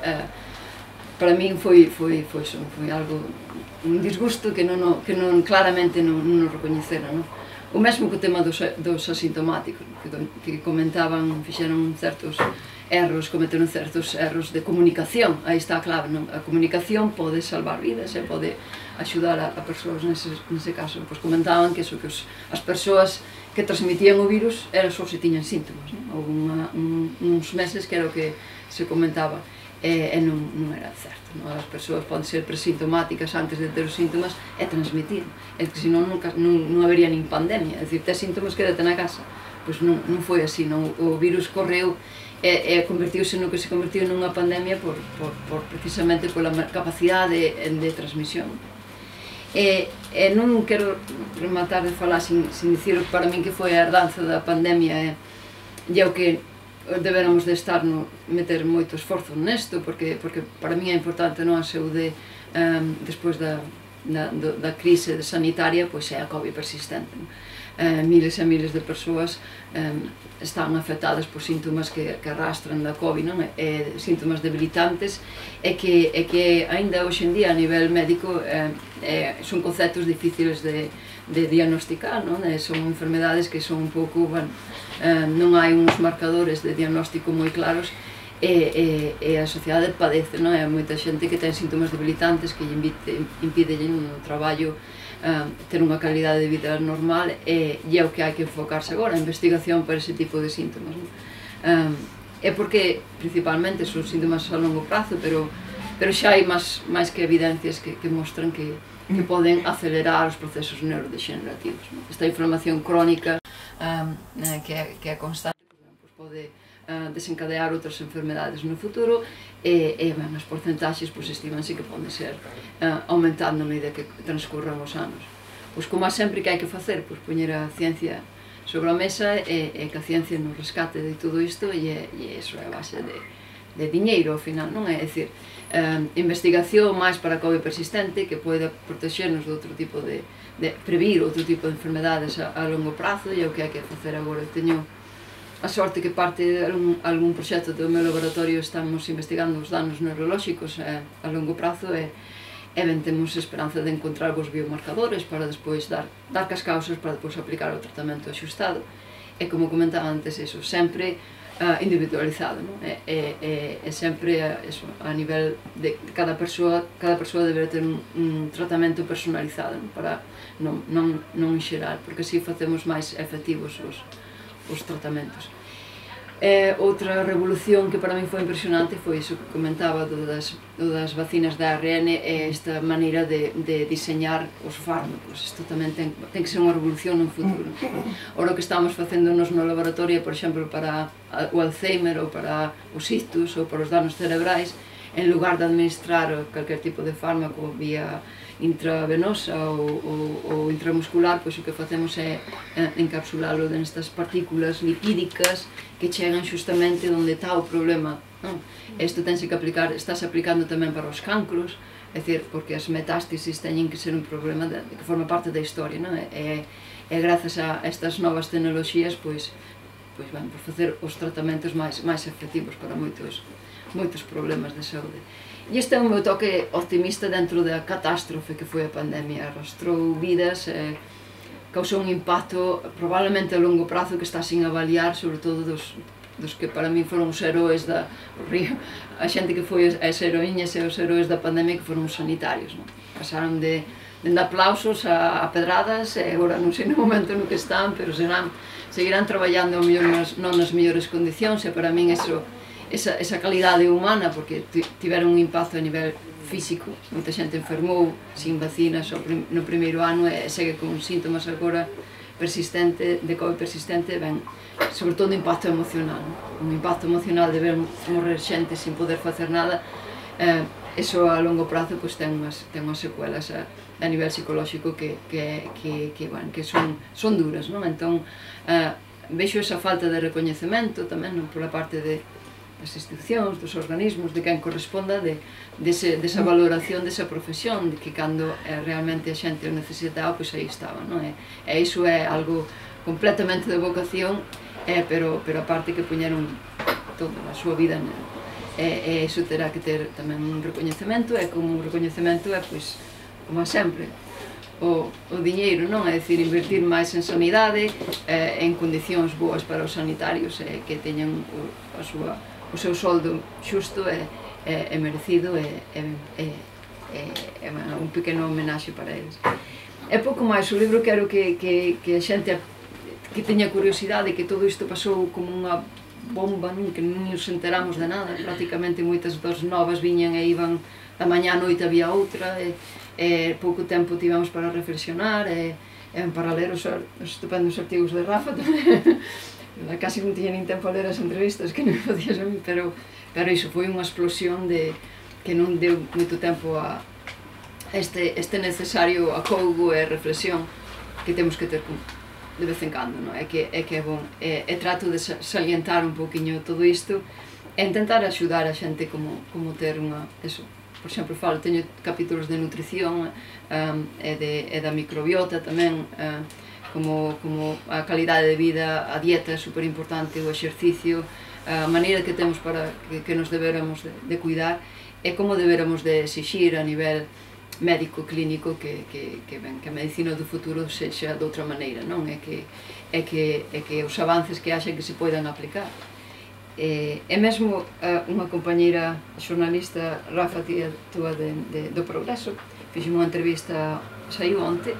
para min foi algo, un disgusto que claramente non recoñeceron, non? O mesmo que o tema dos asintomáticos, que comentaban, fixeron cometeron certos erros de comunicación, aí está a clave, non? A comunicación pode salvar vidas e pode axudar a persoas nese caso. Pois comentaban que as persoas que transmitían o virus era só se tiñan síntomas, non? Houve uns meses que era o que se comentaba, e non era certo, non? As persoas poden ser presintomáticas antes de ter os síntomas e transmitir, é que senón non habería nin pandemia, é dicir, ter síntomas quédate na casa, pois non foi así, non? O virus correu e convertiuse no que se convertiu nunha pandemia precisamente pola capacidade de transmisión. E non quero rematar de falar sin dicir para min que foi a herdanza da pandemia e o que deberamos de meter moito esforzo nesto, porque para min é importante a saúde despois da crise sanitaria, pois é a COVID persistente. Miles e miles de persoas están afectadas por síntomas que arrastran da COVID, non? Síntomas debilitantes e que aínda hoxe en día a nivel médico son conceptos difíciles de diagnosticar, non? Son enfermedades que son un pouco, non hai uns marcadores de diagnóstico moi claros e a sociedade padece, non? Hai moita xente que ten síntomas debilitantes que impiden no traballo ter unha calidade de vida normal e é o que hai que enfocarse agora, a investigación para ese tipo de síntomas. É porque principalmente son síntomas a longo prazo, pero xa hai máis que evidencias que mostran que poden acelerar os procesos neurodegenerativos. Esta inflamación crónica que é constante pode desencadear outras enfermedades no futuro e as porcentaxes estimanse que poden ser aumentando a medida que transcurran os anos. Pois como sempre que hai que facer, poñer a ciencia sobre a mesa e que a ciencia nos rescate de todo isto e iso é a base de diñeiro ao final, non? É dicir, investigación máis para a COVID persistente que poida protexernos de outro tipo de previr outro tipo de enfermedades a longo prazo e é o que hai que facer agora. Teño a sorte que parte de algún proxecto do meu laboratorio estamos investigando os danos neurolóxicos a longo prazo e ben temos esperanza de encontrar os biomarcadores para despois dar cas causas para despois aplicar o tratamento axustado e como comentaba antes, eso, sempre individualizado, non? E sempre a nivel de cada persoa debe ter un tratamento personalizado, non? Para non enxerar, porque así facemos máis efectivos os tratamentos. Outra revolución que para mí foi impresionante foi iso que comentaba das vacinas de ARN e esta maneira de diseñar os fármacos. Isto tamén ten que ser unha revolución no futuro. Ora o que estamos facendo no laboratorio, por exemplo, para o Alzheimer ou para os ictus ou para os danos cerebrais, en lugar de administrar calquer tipo de fármaco vía intravenosa ou intramuscular, pois o que facemos é encapsulalo nestas partículas lipídicas que chegan xustamente onde está o problema. Isto estáse aplicando tamén para os cancros, é dicir, porque as metástasis teñen que ser un problema que forma parte da historia, e grazas a estas novas tecnoloxías pois van por facer os tratamentos máis efectivos para moitos problemas de saúde. E este é o meu toque optimista dentro da catástrofe que foi a pandemia. Arrastrou vidas, causou un impacto probablemente a longo prazo que está sin avaliar, sobre todo dos que para mí foron os heróis a xente que foi as heroíñas e os heróis da pandemia que foron os sanitarios. Pasaron de aplausos a pedradas e agora non sei no momento no que están, pero seguirán traballando non nas mellores condicións e para min iso esa calidade humana, porque tiveron un impacto a nivel físico, moita xente enfermou sin vacinas no primeiro ano e segue con síntomas agora persistente, de COVID persistente, ben, sobre todo un impacto emocional, un impacto emocional de ver morrer xente sin poder facer nada, eso a longo prazo pues, ten unhas secuelas a nivel psicolóxico que son duras, non? Entón, vexo esa falta de recoñecemento tamén pola parte das institucións, dos organismos, de quen corresponda desa valoración desa profesión, de que cando realmente a xente o necesitaba, pois aí estaba, non? E iso é algo completamente de vocación, pero a parte que poñeron toda a súa vida nela. E iso terá que ter tamén un recoñecemento, e como un recoñecemento é, pois, como sempre, o diñeiro, non? É dicir, invertir máis en sanidade, en condicións boas para os sanitarios, que teñan o seu soldo xusto e merecido, e un pequeno homenaxe para eles. É pouco máis, o libro quero que a xente que teña curiosidade, que todo isto pasou como unha bomba, que non nos enteramos de nada, prácticamente moitas das novas viñan e iban a mañá a noite había outra, pouco tempo tivemos para reflexionar, en paralelo os estupendos artigos de Rafa tamén. Casi non tiña nin tempo a ler as entrevistas que non me facías a mí, pero iso foi unha explosión que non deu moito tempo a este necesario acougo e reflexión que temos que ter de vez en cando, é que é bon. E trato de salientar un poquinho todo isto e intentar axudar a xente como ter unha... Por exemplo, teño capítulos de nutrición e da microbiota tamén, como a calidade de vida, a dieta é super importante, o exercicio, a maneira que temos para que nos deberamos de cuidar e como deberamos de exixir a nivel médico, clínico, que a medicina do futuro sexa de outra maneira, non? É que os avances que haxa que se poidan aplicar. E mesmo unha compañeira xornalista, Rafa, tía túa do Progreso, fixe unha entrevista, saiu onte,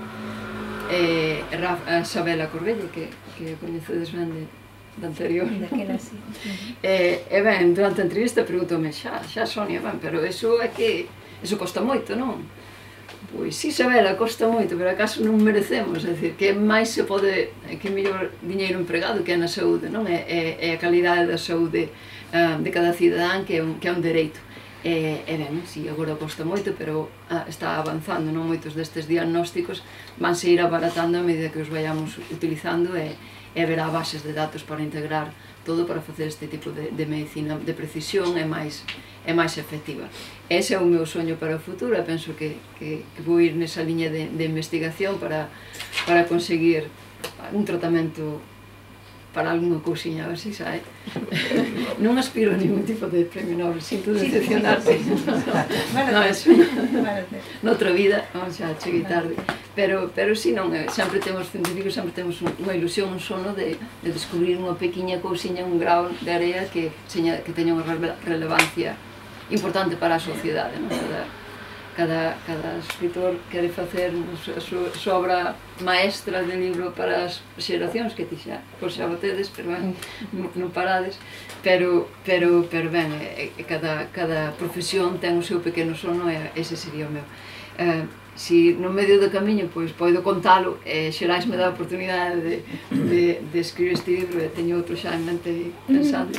a Sabela Corbella, que coñecedes ben da anterior. Daquela, sí. E ben, durante a entrevista preguntoume, xa Sonia, ben, pero iso é que iso costa moito, non? Pois si, Sabela, costa moito, pero acaso non merecemos, é dicir, que máis se pode, que mellor diñeiro empregado que é na saúde, non? É a calidade da saúde de cada cidadán que é un dereito. E ben, si, agora costa moito, pero está avanzando, non? Moitos destes diagnósticos vanse ir abaratando a medida que os vayamos utilizando e haberá bases de datos para integrar todo para facer este tipo de medicina de precisión e máis efectiva. Ese é o meu soño para o futuro e penso que vou ir nesa liña de investigación para conseguir un tratamento para alguna cousiña, a ver se sae. Non aspiro a ningún tipo de premio Nobel, sinto decepcionarte. Noutra vida, xa cheguei tarde. Pero si non, sempre temos científicos, sempre temos unha ilusión, un sono de descubrir unha pequena cousiña, un grao de area que teña unha relevancia importante para a sociedade. Cada escritor quere facer a súa obra maestra de libro para as xeracións que ti xa botedes, pero non parades, pero ben, cada profesión ten o seu pequeno sono e ese sería o meu. Si no medio do camiño podo contalo e Xerais me dá a oportunidade de escribir este libro e teño outro xa en mente pensando,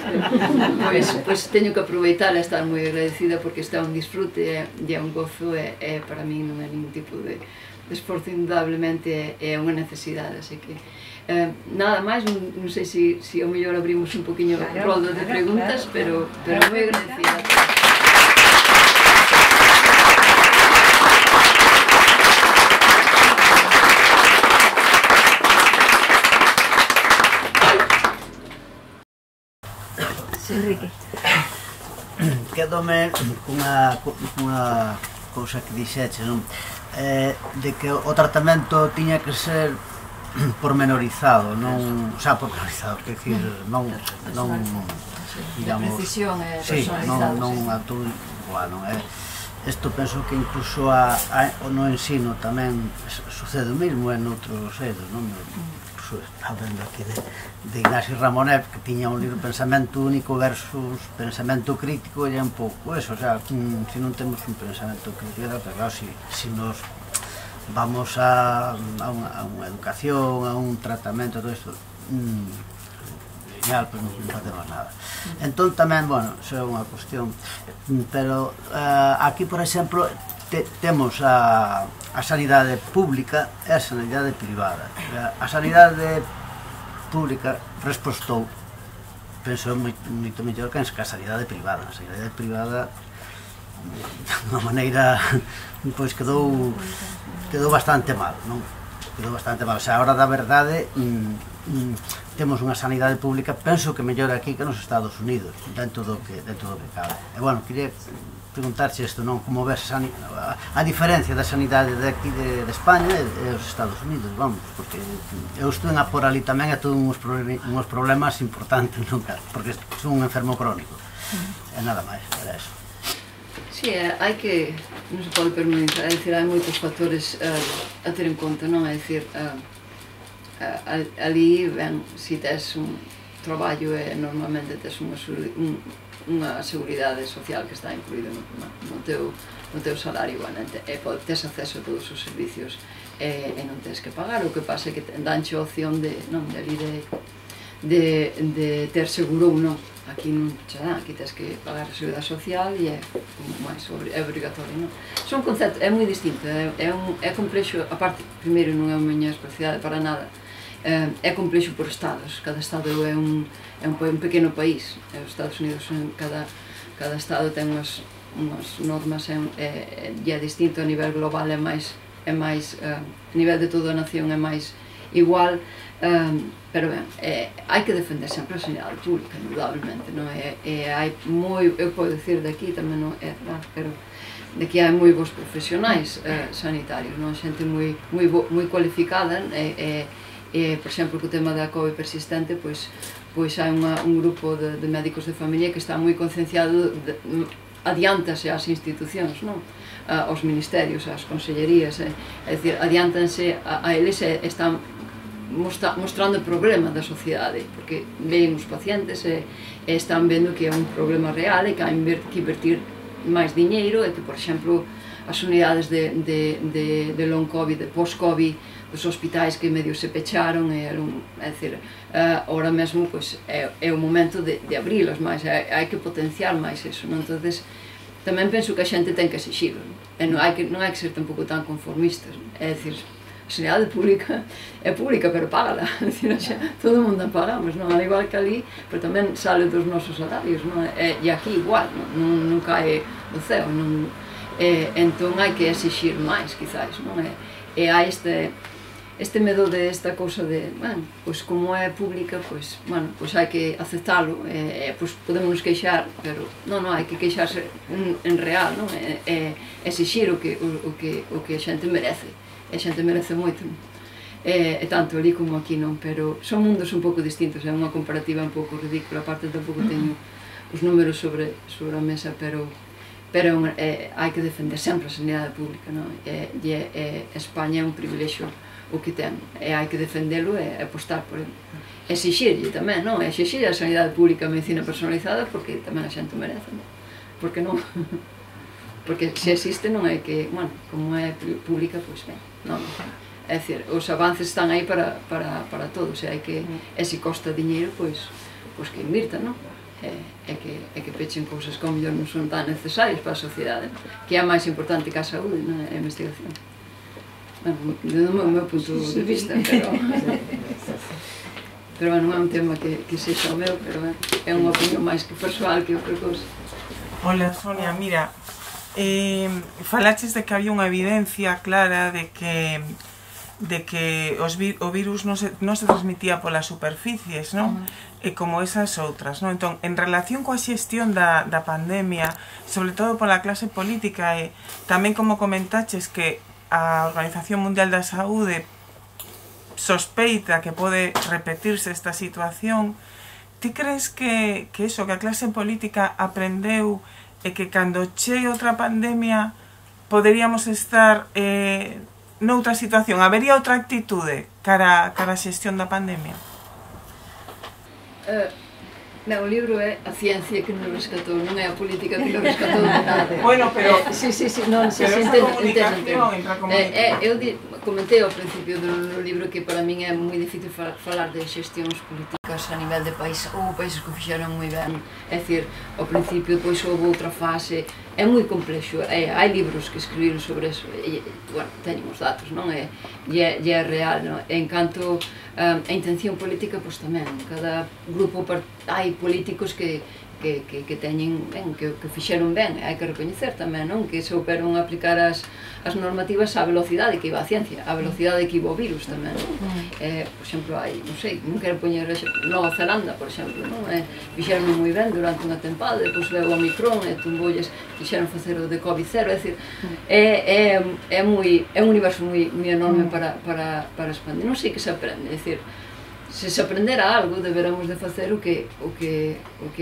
pois teño que aproveitar e estar moi agradecida porque está un disfrute e é un gozo e para mí non é ningún tipo de esforzo, indudablemente é unha necesidade, así que nada máis, non sei se ao mellor abrimos un poquinho o roldo de preguntas, pero moi agradecida. Enrique. Quedome cunha cousa que dixeche, non? De que o tratamento tiña que ser pormenorizado, non, o sea, pormenorizado, quer dicir, non, digamos, precisión e personalizado, non a todo igual, non é? Isto penso que incluso no ensino tamén sucede o mesmo en outros eidos, non? incluso estaba vendo aquí de Ignacio Ramonet, que tiña un libro Pensamento Único versus Pensamento Crítico, e é un pouco eso, o sea, se non temos un pensamento crítico, claro, se nos vamos a unha educación, a un tratamento, todo isto, genial, pois non facemos nada. Entón tamén, bueno, iso é unha cuestión, pero aquí, por exemplo, temos a sanidade pública e a sanidade privada. A sanidade pública respostou, penso, moito mellor que a sanidade privada. A sanidade privada, de unha maneira, pois quedou bastante mal, non? Quedou bastante mal. O sea, a hora da verdade, temos unha sanidade pública, penso que mellor aquí que nos Estados Unidos, dentro do que cabe. E, bueno, quería preguntarche isto, non? Como ves a diferencia da sanidade de aquí de España e os Estados Unidos, vamos, porque eu estou por ali tamén, é todo uns problemas importantes, non? Porque son un enfermo crónico, e nada máis, era eso. Sí, hai que, non se pode permanecer, é dicir, hai moitos factores a ter en conta, non? É dicir, ali, ben, se tes un traballo e normalmente tes unha seguridade social que está incluída no teu salario, e tes acceso a todos os servicios e non tens que pagar. O que pasa é que danche a opción de ter seguro ou non. Aquí non che dá, aquí tens que pagar a seguridade social e é obrigatorio, non? Son conceptos, é moi distinto, é complexo, a parte, primeiro, non é a miña especialidade para nada, é complexo por estados, cada estado é un pequeno país, os Estados Unidos, cada estado ten unhas normas e é distinto, a nivel global é máis, a nivel de toda a nación é máis igual, pero ben, hai que defender sempre a sanidade pública, indudablemente, non é? Hai moi, eu podo dicir daqui tamén non é verdad, pero daqui hai moi bons profesionais sanitarios, non? Xente moi cualificada, por exemplo, co tema da COVID persistente, pois hai un grupo de médicos de familia que está moi concienciado, adiántase ás institucións, non? Aos ministerios, ás consellerías, é dicir, adiántanse a eles e están mostrando o problema da sociedade, porque ven os pacientes e están vendo que é un problema real e que hai que invertir máis diñeiro e que, por exemplo, as unidades de long COVID, de post-COVID, dos hospitais que medio se pecharon, é dicir, ahora mesmo é o momento de abrilas máis, hai que potenciar máis eso, non? Entonces, tamén penso que a xente ten que exixir, e non hai que ser tampouco tan conformistas, é dicir, a sanidade pública é pública, pero págala, todo o mundo a pagamos, non? Al igual que ali, pero tamén sale dos nosos salarios, non? E aquí igual, non cae do ceo, entón hai que exixir máis, quizáis, non? E hai este medo de esta cousa de, bueno, pois como é pública, pois hai que aceptalo, pois podemos nos queixar, pero non, hai que queixarse en real, non? E exixir o que a xente merece. E a xente merece moito, e tanto ali como aquí, non? Pero son mundos un pouco distintos, é unha comparativa un pouco ridícula, aparte tampouco teño os números sobre a mesa, pero hai que defender sempre a sanidade pública, non? E España é un privilexio o que ten, e hai que defendelo e apostar por ele. Exixirlle tamén, non? Exixir a sanidade pública, a medicina personalizada, porque tamén a xente merece, non? Porque non? Porque se existe non é que, bueno, como é pública, pois ben, non. É dicir, os avances están aí para todos, e se costa diñeiro, pois que invirtan, non? E que pechen cousas que ao mellor non son tan necesarias para a sociedade, que é máis importante que a saúde, non? A investigación. Bueno, do meu punto de vista, pero non é un tema que sexa o meu, pero é unha opinión máis que persoal que outra cousa. Hola, Sonia, mira, falaches de que había unha evidencia clara de que o virus non se transmitía polas superficies, non? E como esas outras, non? Entón, en relación coa xestión da pandemia, sobre todo pola clase política, e tamén como comentaches que a Organización Mundial da Saúde sospeita que pode repetirse esta situación, ti crees que a clase política aprendeu e que cando chegue outra pandemia poderíamos estar noutra situación, habería outra actitude cara a xestión da pandemia? O libro é a ciencia que nos rescatou, non é a política que nos rescatou de nada. Bueno, pero... Sí, non, pero esa comunicación entre a comunicación. Eu comentei ao principio do libro que para min é moi difícil falar de xestións políticas a nivel de país, ou países que o fixeron moi ben. É dicir, ao principio, depois houve outra fase, é moi complexo, hai libros que escribiron sobre eso, e, bueno, teñen os datos, non? E é real, non? En canto a intención política, pois tamén, cada grupo hai políticos que teñen ben, que fixeron ben, hai que recoñecer tamén, non? Que souperon aplicar as normativas á velocidade que iba a ciencia, á velocidade que iba o virus tamén, non? Por exemplo, hai, non sei, non quero poñer Nova Zelanda, por exemplo, non? Fixeron moi ben durante unha tempada, depois veu o Omicron e tumbolles, fixeron facer o de COVID-0, é dicir, é un universo moi enorme para expandir, non sei que se aprende, é dicir, se aprendera algo, deberamos de facer o que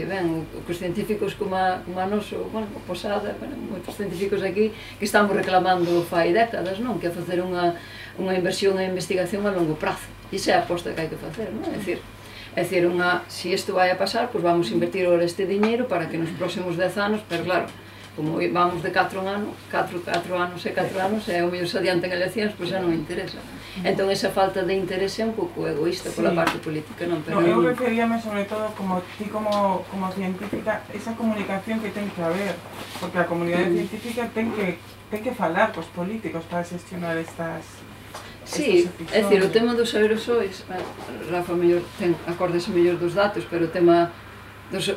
ven, os científicos como a nos, bueno, o Posada, moitos científicos aquí que estamos reclamando fai décadas, non? Que é facer unha inversión en investigación a longo prazo, e esa é a aposta que hai que facer, non? É dicir, se isto vai a pasar, pois vamos invertir ahora este diñeiro para que nos próximos 10 anos, pero claro, como vamos de 4 anos e o mellor se adiantan eleccións, pois xa non me interesa. Entón, esa falta de interese é un pouco egoísta pola parte política, non? Pero eu referíame sobre todo, como ti como científica, esa comunicación que ten que haber, porque a comunidade científica ten que falar cos políticos para xestionar estas... Sí, é dicir, o tema dos aerosois, Rafa mellor acórdase mellor dos datos, pero o tema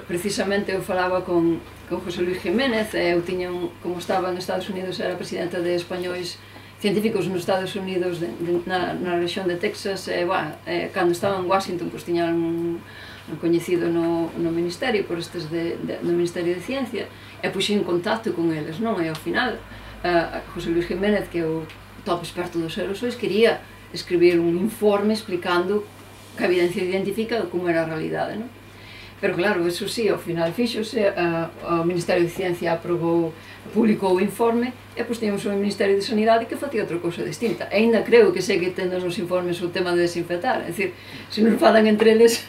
precisamente eu falaba con José Luis Jiménez, eu tiña, como estaba en Estados Unidos, era presidenta de españois científicos nos Estados Unidos na rexión de Texas, cando estaba en Washington, pois tiña un coñecido no Ministerio, por estes no Ministerio de Ciencia, e puxei en contacto con eles, non? E ao final, José Luis Jiménez, que é o top experto dos aerosois, quería escribir un informe explicando que a evidencia científica como era a realidade, non? Pero claro, eso sí, ao final fixose, o Ministerio de Ciencia publicou o informe, e pois tínhamos o Ministerio de Sanidade que facía outra cousa distinta. E ainda creo que segue tendo nos informes o tema de desinfectar, é dicir, se nos falan entre eles,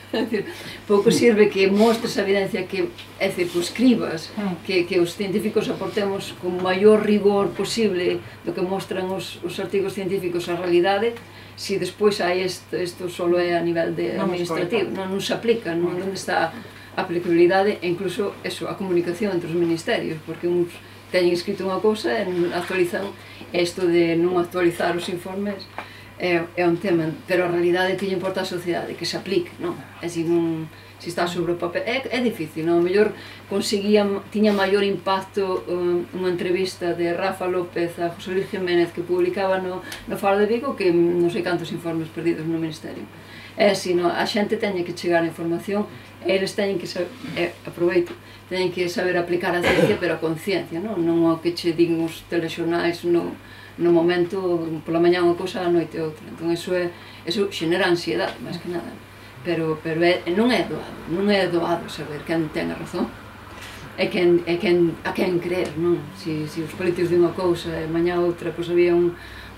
pouco sirve que mostres a evidencia, que, é dicir, que escribas, que os científicos aportemos con maior rigor posible do que mostran os artigos científicos a realidade, se despois hai isto só é a nivel administrativo, non se aplica, non está a aplicabilidade e incluso a comunicación entre os ministerios, porque uns teñen escrito unha cousa e non actualizan, isto de non actualizar os informes é un tema, pero a realidade que lle importa a sociedade, que se aplique, non? É dicir, se está sobre o papel, é difícil, non? A mellor tiña maior impacto unha entrevista de Rafa López a José Luis Jiménez que publicaba no Faro de Vigo que non sei cantos informes perdidos no Ministerio. É así, a xente teñe que chegar a información, eles teñen que saber, aproveito, teñen que saber aplicar a ciencia, pero a conciencia, non o que che din os telexornais no momento, pola mañá unha cousa, a noite outra. Entón, eso xenera ansiedade, máis que nada. Pero non é doado saber quen ten a razón, a quen creer, non? Se os políticos din unha cousa e mañá outra, pois había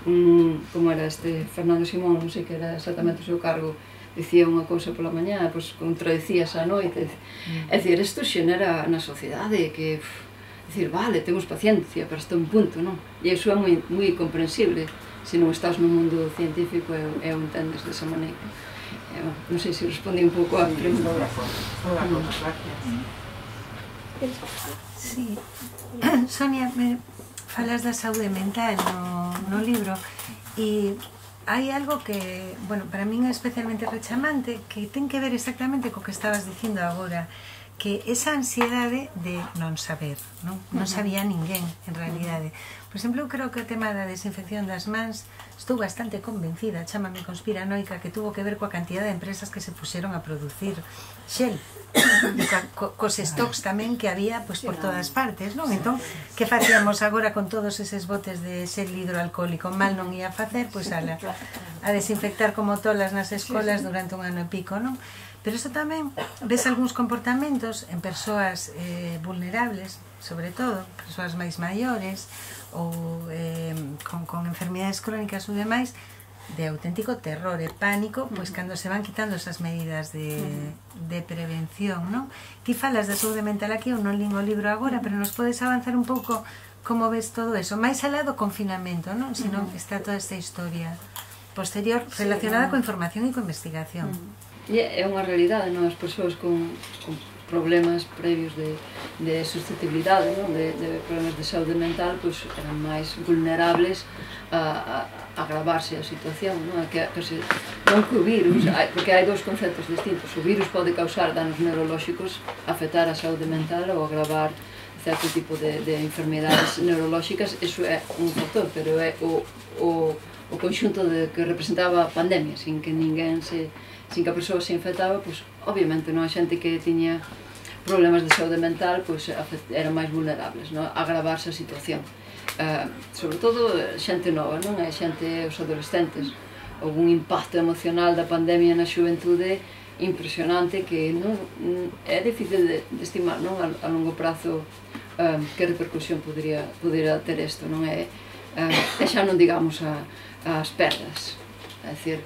como era este Fernando Simón, non sei que era exactamente o seu cargo, dicía unha cousa pola mañá, pois contradicíase a noite. É dicir, isto xenera na sociedade que, dicir, vale, temos paciencia, pero hasta un punto, non? E iso é moi comprensible se non estás no mundo científico e o entendes desa maneira. Non sei se respondí un pouco a pregunta. Sí. Sonia, me falas da saúde mental no libro e hai algo que, bueno, para min é especialmente rechamante, que ten que ver exactamente co que estabas dicindo agora, que esa ansiedade de non saber, non sabía ninguén, en realidade. Por exemplo, eu creo que o tema da desinfección das mans estou bastante convencida, chámame conspiranoica, que tuvo que ver coa cantidad de empresas que se puxeron a producir xel, cos stocks tamén que había por todas partes, non? Entón, que facíamos agora con todos eses botes de xel hidroalcohólico? Mal non ia facer, pois a desinfectar como tolas nas escolas durante un ano e pico, non? Pero iso tamén ves algúns comportamentos en persoas vulnerables, sobre todo, persoas máis maiores ou con enfermidades crónicas ou demais, de auténtico terror e pánico, pois cando se van quitando esas medidas de prevención, non? Ti falas da saúde mental aquí, eu non lín o libro agora, pero nos podes avanzar un pouco como ves todo eso, máis alá do confinamento, non? Senón está toda esta historia posterior relacionada coa información e coa investigación. E é unha realidade, non? As persoas con problemas previos de susceptibilidade, non? De problemas de saúde mental, pois eran máis vulnerables a agravarse a situación, non? Non que o virus, porque hai dous conceptos distintos. O virus pode causar danos neurolóxicos, afectar a saúde mental ou agravar certo tipo de enfermedades neurolóxicas, eso é un factor, pero é o conxunto que representaba a pandemia, sin que a persoa se infectaba, pois obviamente non, a xente que tiña problemas de saúde mental pois eran máis vulnerables, non? A agravarse a situación. Sobre todo xente nova, non? É xente, os adolescentes. Houve un impacto emocional da pandemia na xuventude impresionante que non é difícil de estimar, non? A longo prazo que repercusión poderia ter isto, non é? E xa non digamos as perdas, é dicir,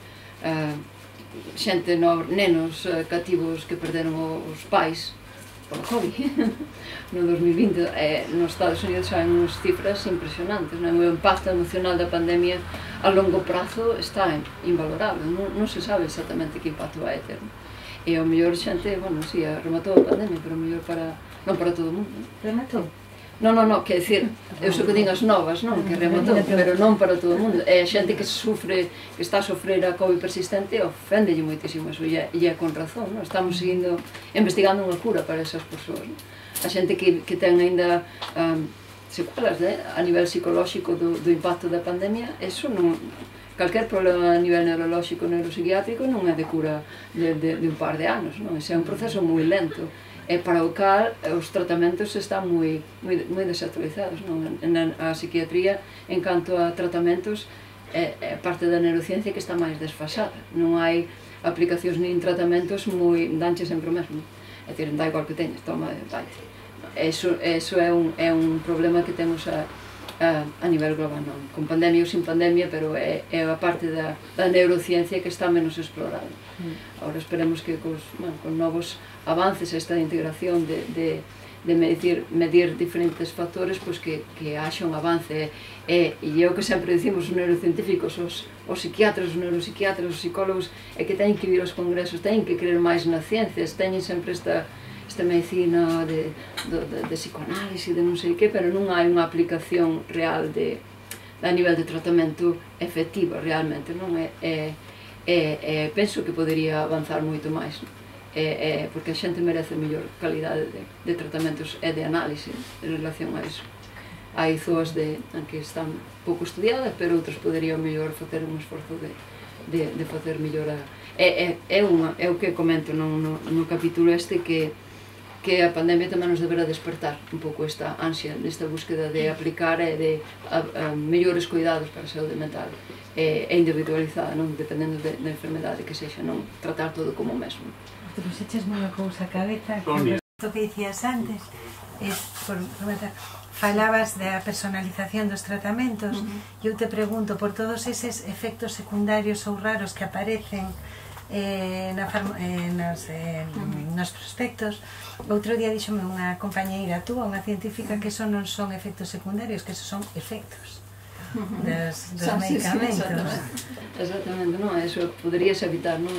xente, nenos cativos que perderon os pais por COVID no 2020, nos Estados Unidos hai unhas cifras impresionantes, non? O impacto emocional da pandemia a longo prazo está invalorable, non se sabe exactamente que impacto vai ter, e ao mellor xente, bueno, si, rematou a pandemia, pero ao mellor non para todo o mundo. Rematou? Non, quer dicir, eu sou que din as novas, non? Que rematou, pero non para todo o mundo. É a xente que está a sofrer a COVID persistente, oféndelle moitísimo eso, e é con razón, non? Estamos investigando unha cura para esas persoas, non? A xente que ten ainda secuelas a nivel psicolóxico do impacto da pandemia, eso non... Calquer problema a nivel neurolóxico, neuropsiquiátrico, non é de cura de un par de anos, non? Ese é un proceso moi lento. E para o cal os tratamentos están moi desactualizados, non? A psiquiatría, en canto a tratamentos, é parte da neurociencia que está máis desfasada. Non hai aplicacións nin tratamentos moi danches sempre o mesmo. É dicir, dá igual que teñas, toma, vai. Eso é un problema que temos a nivel global, non? Con pandemia ou sin pandemia, pero é a parte da neurociencia que está menos explorada. Agora esperemos que con novos avances esta integración de medir diferentes factores, pois que haxa un avance, e o que sempre dicimos os neurocientíficos, os psiquiatras, os neuropsiquiatras, os psicólogos, é que teñen que vir aos congresos, teñen que creer máis na ciencia, teñen sempre esta medicina de psicoanálise, de non sei que, pero non hai unha aplicación real a nivel de tratamento efectiva realmente, non? Penso que podería avanzar moito máis, porque a xente merece mellor calidade de tratamentos e de análise en relación a iso. Hai zoas que están pouco estudiadas, pero outros poderían mellor facer un esforzo de facer mellor é o que comento no capítulo este, que a pandemia tamén nos deberá despertar un pouco esta ansia, esta búsqueda de aplicar e de mellores cuidados para a saúde mental e individualizada, non? Dependendo da enfermedade que sexa, non tratar todo como o mesmo. Pero se eches unha cousa a cabeza, que o que dicías antes, falabas da personalización dos tratamentos, e eu te pregunto por todos eses efectos secundarios ou raros que aparecen nos prospectos. Outro día díxome unha compañeira túa, unha científica, que eso non son efectos secundarios, que eso son efectos dos medicamentos. Exactamente, non? Eso poderías evitar, non?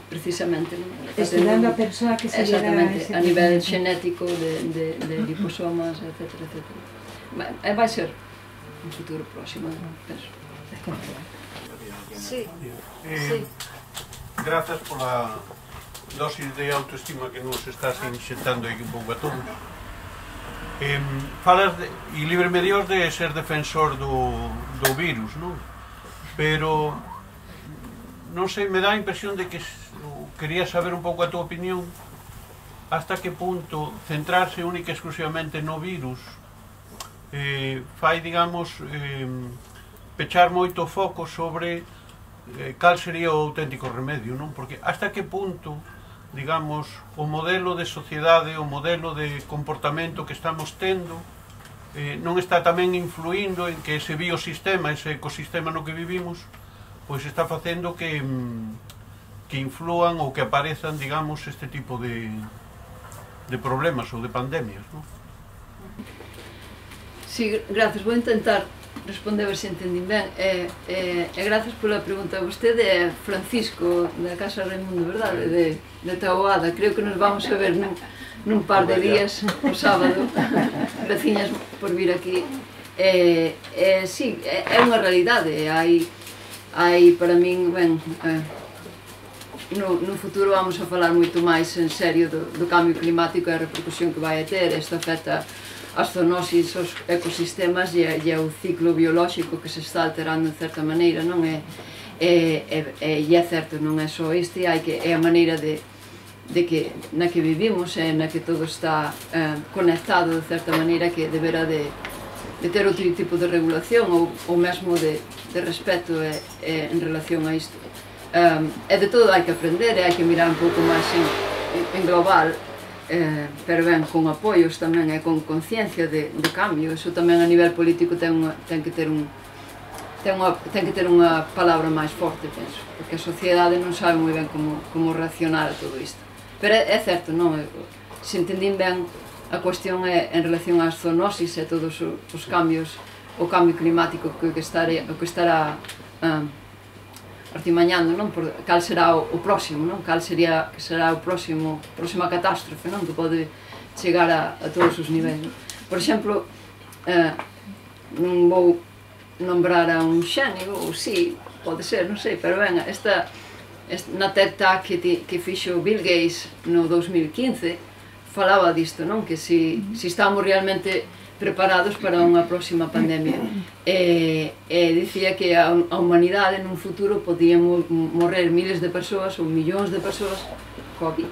Precisamente, non? Estudando a persoa que se llega a nivel xenético de liposomas, etc. Vai ser un futuro próximo, penso. Sí. Grazas pola dosis de autoestima que nos estás inxectando aquí un pouco a todos. Falas, e líbreme Dios, de ser defensor do virus, non? Pero non sei, me dá a impresión de que quería saber un pouco a tua opinión hasta que punto centrarse única e exclusivamente no virus fai, digamos, pechar moito foco sobre cal sería o auténtico remedio, non? Porque hasta que punto, digamos, o modelo de sociedade, o modelo de comportamento que estamos tendo non está tamén influindo en que ese biosistema, ese ecosistema no que vivimos, pois está facendo que inflúan ou que aparezan, digamos, este tipo de problemas ou de pandemias, non? Sí, gracias. Vou intentar responder a ver se entendín ben. Gracias pola pregunta. Vostede é Francisco da Casa Raimundo, verdade? De Taboada. Creo que nos vamos a ver nun par de días, o sábado. Veciñas por vir aquí. Sí, é unha realidade. Hai para min, ben, no futuro vamos a falar moito máis en serio do cambio climático e a repercusión que vai a ter. Isto afecta as zoonosis, os ecosistemas e o ciclo biolóxico que se está alterando en certa maneira, non é? E é certo, non é só este, é a maneira na que vivimos, na que todo está conectado de certa maneira, que deberá de ter outro tipo de regulación ou mesmo de respeto en relación a isto. E de todo hai que aprender e hai que mirar un pouco máis en global, pero ben, con apoios tamén e con conciencia de cambio. Iso tamén a nivel político ten que ter unha palabra máis forte, penso, porque a sociedade non sabe moi ben como reaccionar a todo isto. Pero é certo, non? Se entendín ben, a cuestión é en relación ás zoonosis e todos os cambios, o cambio climático que estará artimañando, non? Cal será o próximo, non? Cal será a próxima catástrofe, non? Que pode chegar a todos os niveis. Por exemplo, non vou nombrar a un xénio, ou sí, pode ser, non sei, pero ben, na TED Talk que fixo Bill Gates no 2015, falaba disto, non? Que se estamos realmente preparados para unha próxima pandemia. Dicía que a humanidade nun futuro podía morrer miles de persoas ou millóns de persoas COVID,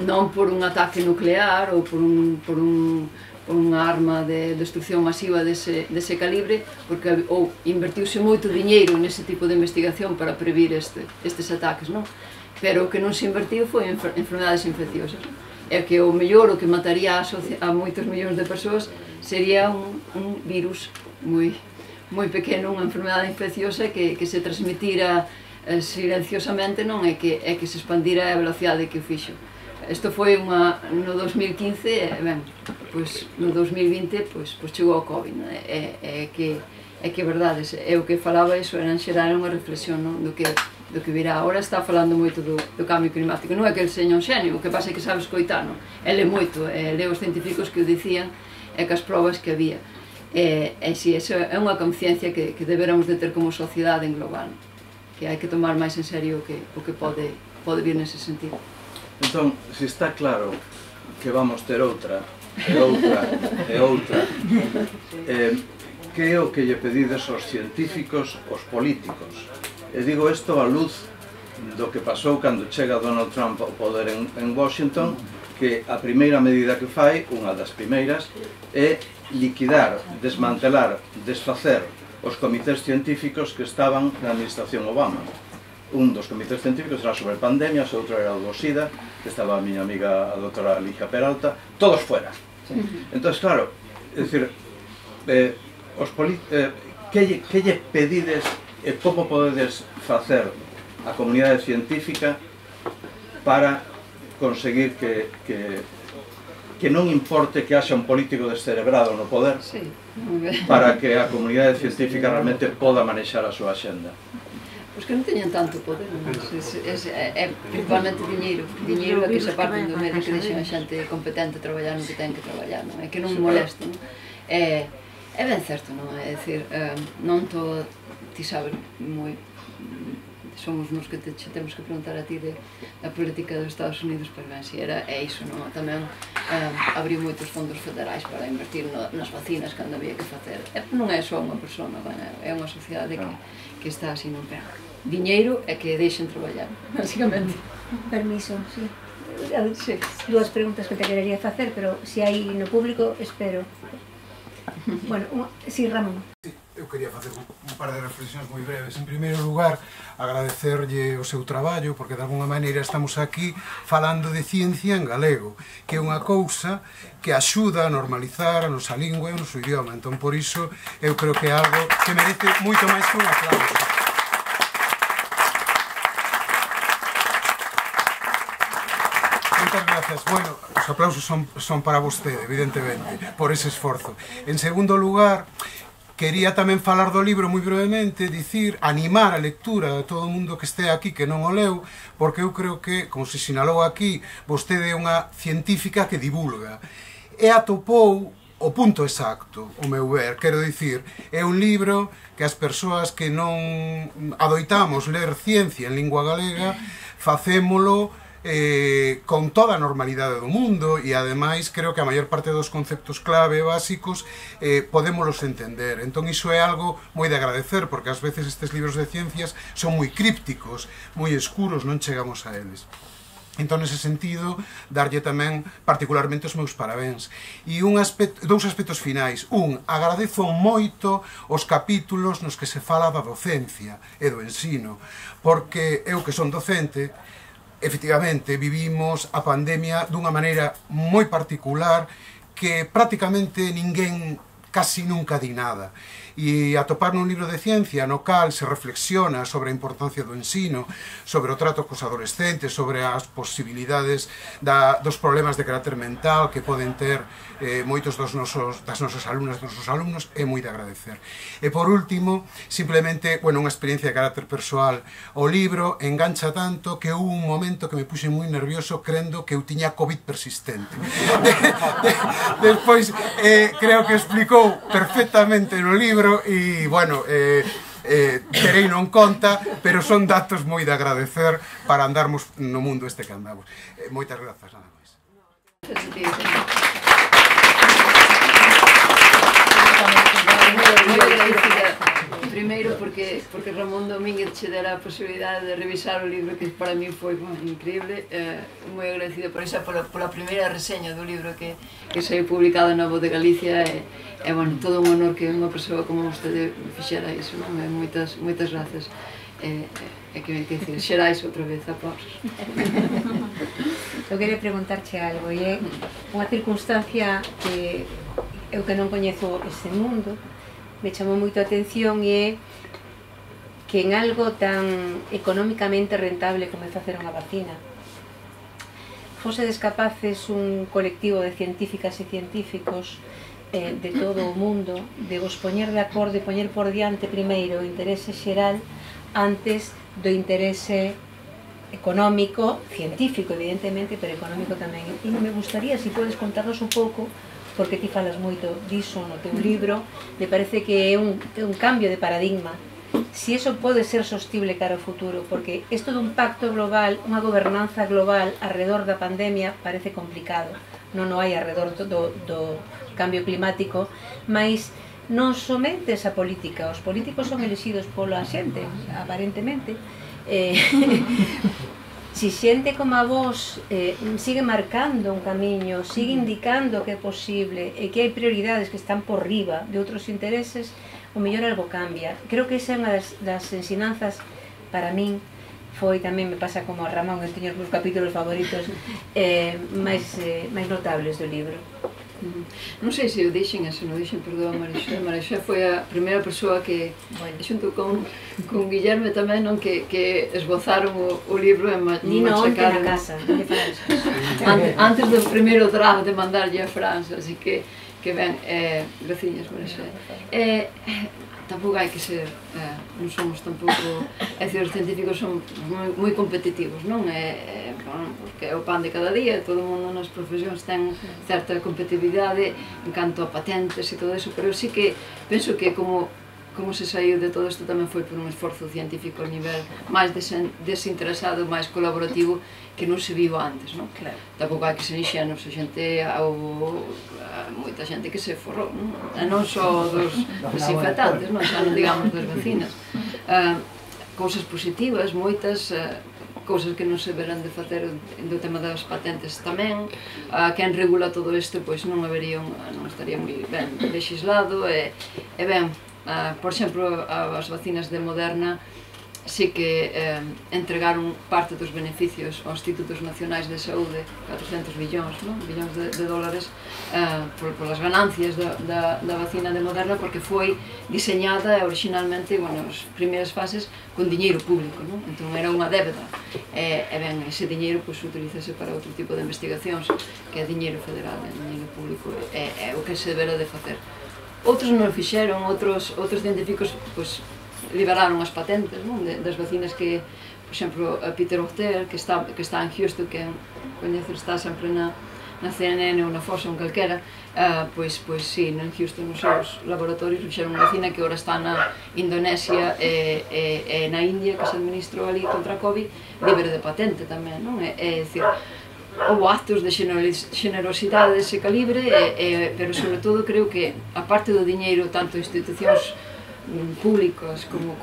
non por un ataque nuclear ou por unha arma de destrucción masiva dese calibre, porque invertiuse moito diñeiro nese tipo de investigación para previr estes ataques, non? Pero o que non se invertiu foi en enfermedades infecciosas. É que o mellor, o que mataría a moitos millóns de persoas sería un virus moi pequeno, unha enfermedade infecciosa que se transmitira silenciosamente, non? E que se expandira a velocidade que o fixo. Isto foi no 2015, ben, pois no 2020 chegou o COVID, non? É que é verdade, é o que falaba, iso era en xeral unha reflexión, non? Do que virá. Ahora está falando moito do cambio climático, non é que el seña un xenio, o que pasa é que sabe escoitar, non? Ele moito, leu os científicos que o dicían e que as probas que había. Si, eso é unha conciencia que deberamos de ter como sociedade en global, que hai que tomar máis en serio o que pode vir nese sentido. Entón, se está claro que vamos ter outra, que é o que lle pedides aos científicos, aos políticos? E digo isto á luz do que pasou cando chega Donald Trump ao poder en Washington, que a primeira medida que fai, unha das primeiras, é liquidar, desmantelar, desfacer os comités científicos que estaban na administración Obama. Un dos comités científicos era sobre pandemias, outro era o do SIDA, que estaba a miña amiga a doutora Ligia Peralta, todos fuera. Entón, claro, é dicir, que lle pedides e como podedes facer a comunidade científica para conseguir que non importe que haxa un político descerebrado no poder, para que a comunidade científica realmente poda manexar a súa axenda? Pois que non teñen tanto poder, é principalmente diñeiro que se aparten do medio, que deixen a xente competente traballar no que ten que traballar, non? É que non molesten. É ben certo, non? É dicir, non todo, ti sabes moi, somos nos que temos que preguntar a ti da política dos Estados Unidos, pois ben, si é iso, non? Tamén abriu moitos fondos federais para invertir nas vacinas cando había que facer. Non é só unha persona, é unha sociedade que está así, non? Diñeiro é que deixen traballar, basicamente. Permiso, sí. Dúas preguntas que te querería facer, pero se hai no público, espero. Bueno, sí, Ramón. Eu quería facer un par de reflexións moi breves. En primeiro lugar, agradecerlle o seu traballo, porque de alguna maneira estamos aquí falando de ciencia en galego, que é unha cousa que axuda a normalizar a nosa lingua e o noso idioma. Entón, por iso, eu creo que é algo que merece moito máis que un aplauso. Moitas grazas. Bueno, os aplausos son para vostede, evidentemente, por ese esforzo. En segundo lugar, quería tamén falar do libro moi brevemente, dicir, animar a lectura de todo o mundo que este aquí que non o leu, porque eu creo que, como se sinalou aquí, vostede é unha científica que divulga. E atopou o punto exacto, o meu ver, quero dicir, é un libro que as persoas que non adoitamos ler ciencia en lingua galega, facémolo con toda a normalidade do mundo e ademais creo que a maior parte dos conceptos clave básicos podémolos entender. Entón iso é algo moi de agradecer, porque ás veces estes libros de ciencias son moi crípticos, moi escuros, non chegamos a eles. Entón, nese sentido, darlle tamén particularmente os meus parabéns. E dous aspectos finais. Agradezo moito os capítulos nos que se fala da docencia e do ensino, porque eu que son docente, efectivamente, vivimos a pandemia dunha maneira moi particular que prácticamente ninguén casi nunca di nada. E atopar nun libro de ciencia no cal se reflexiona sobre a importancia do ensino, sobre o trato cos adolescentes, sobre as posibilidades dos problemas de carácter mental que poden ter moitos das nosas alumnas, dos nosos alumnos, é moi de agradecer. E por último, simplemente, bueno, unha experiencia de carácter persoal. O libro engancha tanto que houve un momento que me puxe moi nervioso crendo que eu tiña COVID persistente. Despois, creo que explicou perfectamente no libro e, bueno, terei non conta, pero son datos moi de agradecer para andarmos no mundo este que andamos. Moitas grazas, nada máis. Moi agradecida, primeiro porque Ramón Domínguez che dera a posibilidade de revisar o libro, que para mí foi increíble. Moi agradecida por esa, pola primeira reseña do libro que saiu publicado na Voz de Galicia. É, bueno, todo un honor que unha persoa como vostede fixera iso, non? Moitas grazas. É que dicir, xerais outra vez, aplausos. Eu queria preguntarche algo, e é unha circunstancia que eu que non coñezo ese mundo me chamou moito a atención, e é que en algo tan económicamente rentable como é facer unha vacina fosedes capaces, un colectivo de científicas e científicos de todo o mundo, de vos poñer de acordo e poñer por diante primeiro o interese xeral antes do interese económico, científico evidentemente, pero económico tamén. E me gustaría, se podes contarnos un pouco, porque ti falas moito diso no teu libro, me parece que é un cambio de paradigma, si eso pode ser sostible cara ao futuro, porque isto dun pacto global, unha gobernanza global alrededor da pandemia parece complicado, non o hai alrededor do cambio climático, mas non somente esa política, os políticos son elexidos pola xente, aparentemente. Si xente como a vos sigue marcando un camiño, sigue indicando que é posible e que hai prioridades que están por riba de outros intereses, o mellor algo cambia. Creo que esa é unha das ensinanzas para min, foi tamén, me pasa como a Ramón, eu teño os meus capítulos favoritos máis notables do libro. Non sei se eu dixen eso, non dixen, perdón, Marixé. Marixé foi a primeira persoa que, xunto con Guillerme tamén, non, que esbozaron o libro e machacaron na casa, antes do primeiro draft de mandarlle a França, así que ben, graciñas, Marixé. Tampouco hai que ser, non somos tampouco, é dicir, os científicos son moi competitivos, non? Porque é o pan de cada día, todo o mundo nas profesións ten certa competitividade en canto a patentes e todo eso, pero sí que penso que como se saiu de todo isto tamén foi por un esforzo científico a nivel máis desinteresado, máis colaborativo, que non se viu antes, non? Tampouco hai que ser inxenos, moita xente que se forrou, non? E non só dos desinfectantes, non? Xa non digamos das vacinas. Cousas positivas, moitas cousas que non se verán de facer do tema das patentes tamén. Quen regula todo isto, pois non estaría moi ben legislado, e ben, por exemplo, as vacinas de Moderna sí que entregaron parte dos beneficios aos Institutos Nacionais de Saúde, 400 billóns de dólares polas ganancias da vacina de Moderna, porque foi diseñada originalmente, nas primeiras fases, con diñeiro público, entón era unha débeda, e ben, ese diñeiro utilízase para outro tipo de investigacións, que é diñeiro federal, diñeiro público, é o que se debera de facer. Outros non o fixeron, outros científicos liberaron as patentes das vacinas que, por exemplo, Peter Orter, que está en Houston, que está sempre na CNN ou na Fox ou calquera, pois sí, en Houston nos seus laboratorios fixeron unha vacina que agora está na Indonesia e na India, que se administrou ali contra a COVID, libre de patente tamén, é dicir, houve actos de xenerosidade dese calibre, pero sobre todo creo que, a parte do diñeiro, tanto institucións públicas como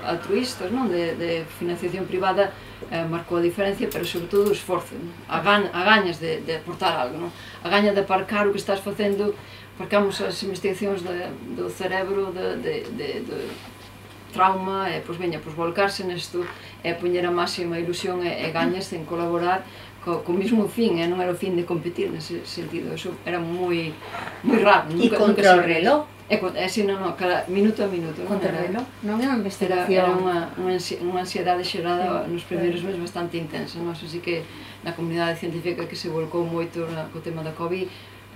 altruistas, de financiación privada, marcou a diferencia, pero sobre todo o esforzo, a gañas de aportar algo, a gaña de aparcar o que estás facendo, aparcamos as investigacións do cerebro, de trauma, pois volcarse nesto, poñer a máxima ilusión e gañas en colaborar co mismo fin, non era o fin de competir nese sentido, eso era moi raro. E contra o reloj? Cada minuto a minuto. Contra o reloj? Non é unha investigación? Era unha ansiedade xerada nos primeiros meses bastante intensa, así que na comunidade científica que se volcou moito co tema da COVID,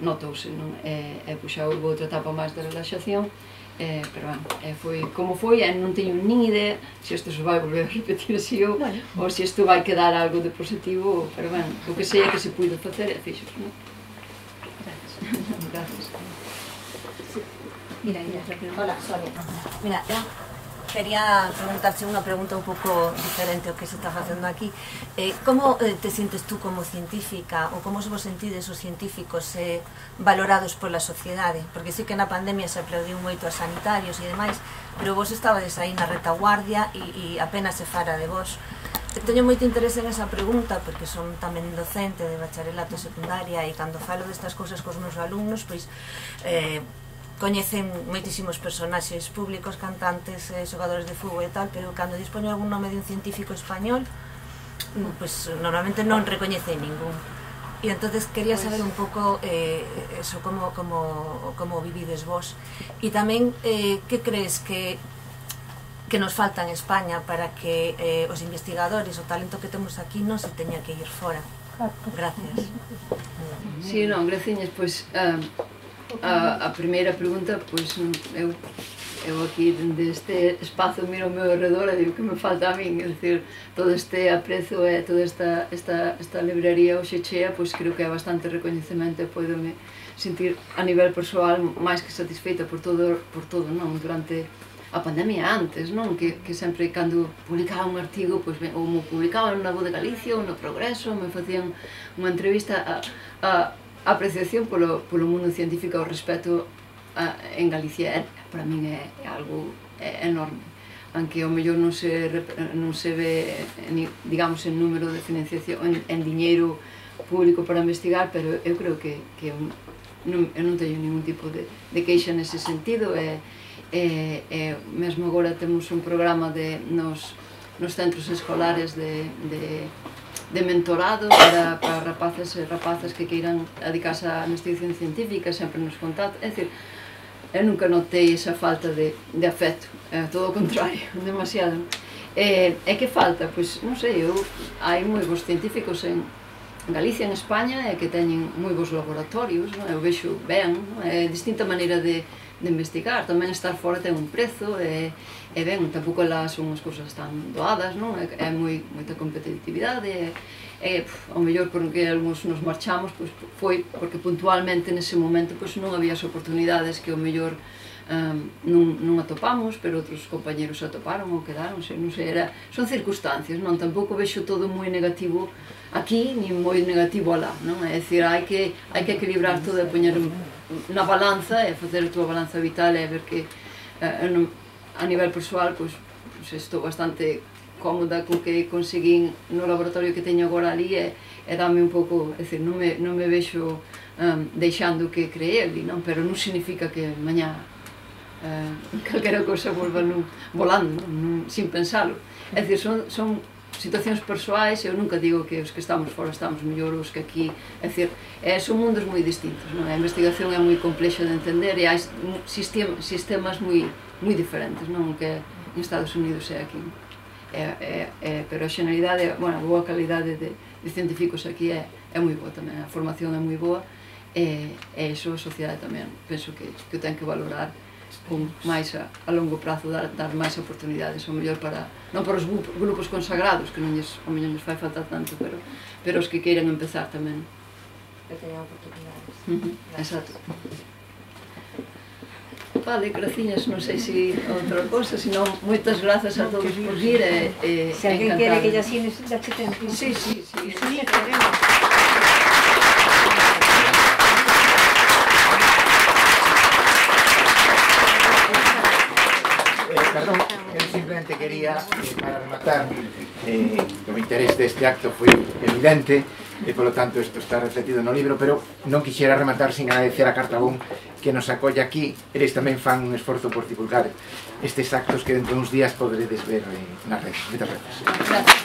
notouse, e xa houve outra etapa máis de relaxación, pero foi como foi, non teño nin idea se isto se vai volver a repetir así ou se isto vai quedar algo de positivo, pero ben, o que sei é que se puido facer e fixos, non? Gracias. Mira, hola, Sonia. Mira, eu quería preguntarse unha pregunta un pouco diferente ao que se está facendo aquí. Como te sientes tú como científica, ou como vos sentides os científicos valorados pola sociedade? Porque sí que na pandemia se aplaudiu moito a sanitarios e demais, pero vos estabades aí na retaguardia e apenas se fala de vos. Teño moito interese en esa pregunta, porque son tamén docente de bacharelato secundaria e cando falo destas cousas cos meus alumnos, pois coñecen moitísimos personaxes públicos, cantantes, xogadores de fútbol e tal, pero cando dispoño algún nome de un científico español, pues normalmente non recoñece ningún. E entonces quería saber un pouco eso, como vivides vos. E tamén, que crees que nos falta en España para que os investigadores, o talento que temos aquí, non se teña que ir fora? Gracias. Sí, non, graciñas, pois a primeira pregunta, pois eu aquí deste espazo miro ao meu alrededor e digo que me falta a min, é dicir, todo este aprezo e toda esta librería hoxe chea, pois creo que é bastante recoñecemento e poidome sentir a nivel persoal máis que satisfeita por todo, non, durante a pandemia antes, non, que sempre cando publicaba un artigo, pois ou me publicaban na Voz de Galicia ou no Progreso, me facían unha entrevista a apreciación polo mundo científico ao respeto en Galicia, para min é algo enorme, aunque ao mellor non se ve, digamos, en número de financiación, en diñeiro público para investigar, pero eu creo que eu non teño ningún tipo de queixa nese sentido, e mesmo agora temos un programa nos centros escolares de mentorado para rapazas e rapazas que queiran dedicarse á investigación científica, sempre nos contactan, é dicir, eu nunca notei esa falta de afecto, todo o contrario, demasiado. E que falta? Pois, non sei, hai moi bons científicos en Galicia, en España, que teñen moi bons laboratorios, eu vexo ben, é distinta maneira de investigar, tamén estar fora ten un prezo, e ben, tampouco son as cousas tan doadas, é moita competitividade, ao mellor porque algúns nos marchamos, foi porque puntualmente nese momento non había as oportunidades que ao mellor non atopamos, pero outros compañeros atoparon ou quedaron, non sei, son circunstancias, tampouco vexo todo moi negativo aquí, nin moi negativo alá, é dicir, hai que equilibrar todo e poñer na balanza e facer a túa balanza vital e ver que a nivel persoal estou bastante cómoda co que conseguín no laboratorio que teño agora ali e dame un pouco, é dicir, non me vexo deixando que creé ali, pero non significa que mañá calquera cousa volva volando, sin pensalo. É dicir, son situacións persoais, eu nunca digo que os que estamos fora estamos mellor os que aquí, é dicir, son mundos moi distintos, non? A investigación é moi complexa de entender e hai sistemas moi diferentes, non? Que en Estados Unidos é aquí. Pero a xeneralidade, a boa calidade de científicos aquí é moi boa tamén, a formación é moi boa e iso a sociedade tamén penso que o ten que valorar con máis a longo prazo, dar máis oportunidades, o mellor para, non para os grupos consagrados, que ao mellor nos fai falta tanto, pero os que queiran empezar tamén. Que teñan oportunidades. Exacto. Vale, graciñas, non sei se outra cosa, senón moitas grazas a todos por vir e se alguén quere que lle asines, dache tempo. Sí. Perdón, eu simplemente quería, para rematar, o interés deste acto foi evidente e, polo tanto, isto está refletido no libro, pero non quixera rematar sin agradecer a Cartabón que nos acolle aquí. Eles tamén fan un esforzo por divulgar estes actos que dentro de uns días poderedes ver nas redes. Moitas gracias. Gracias.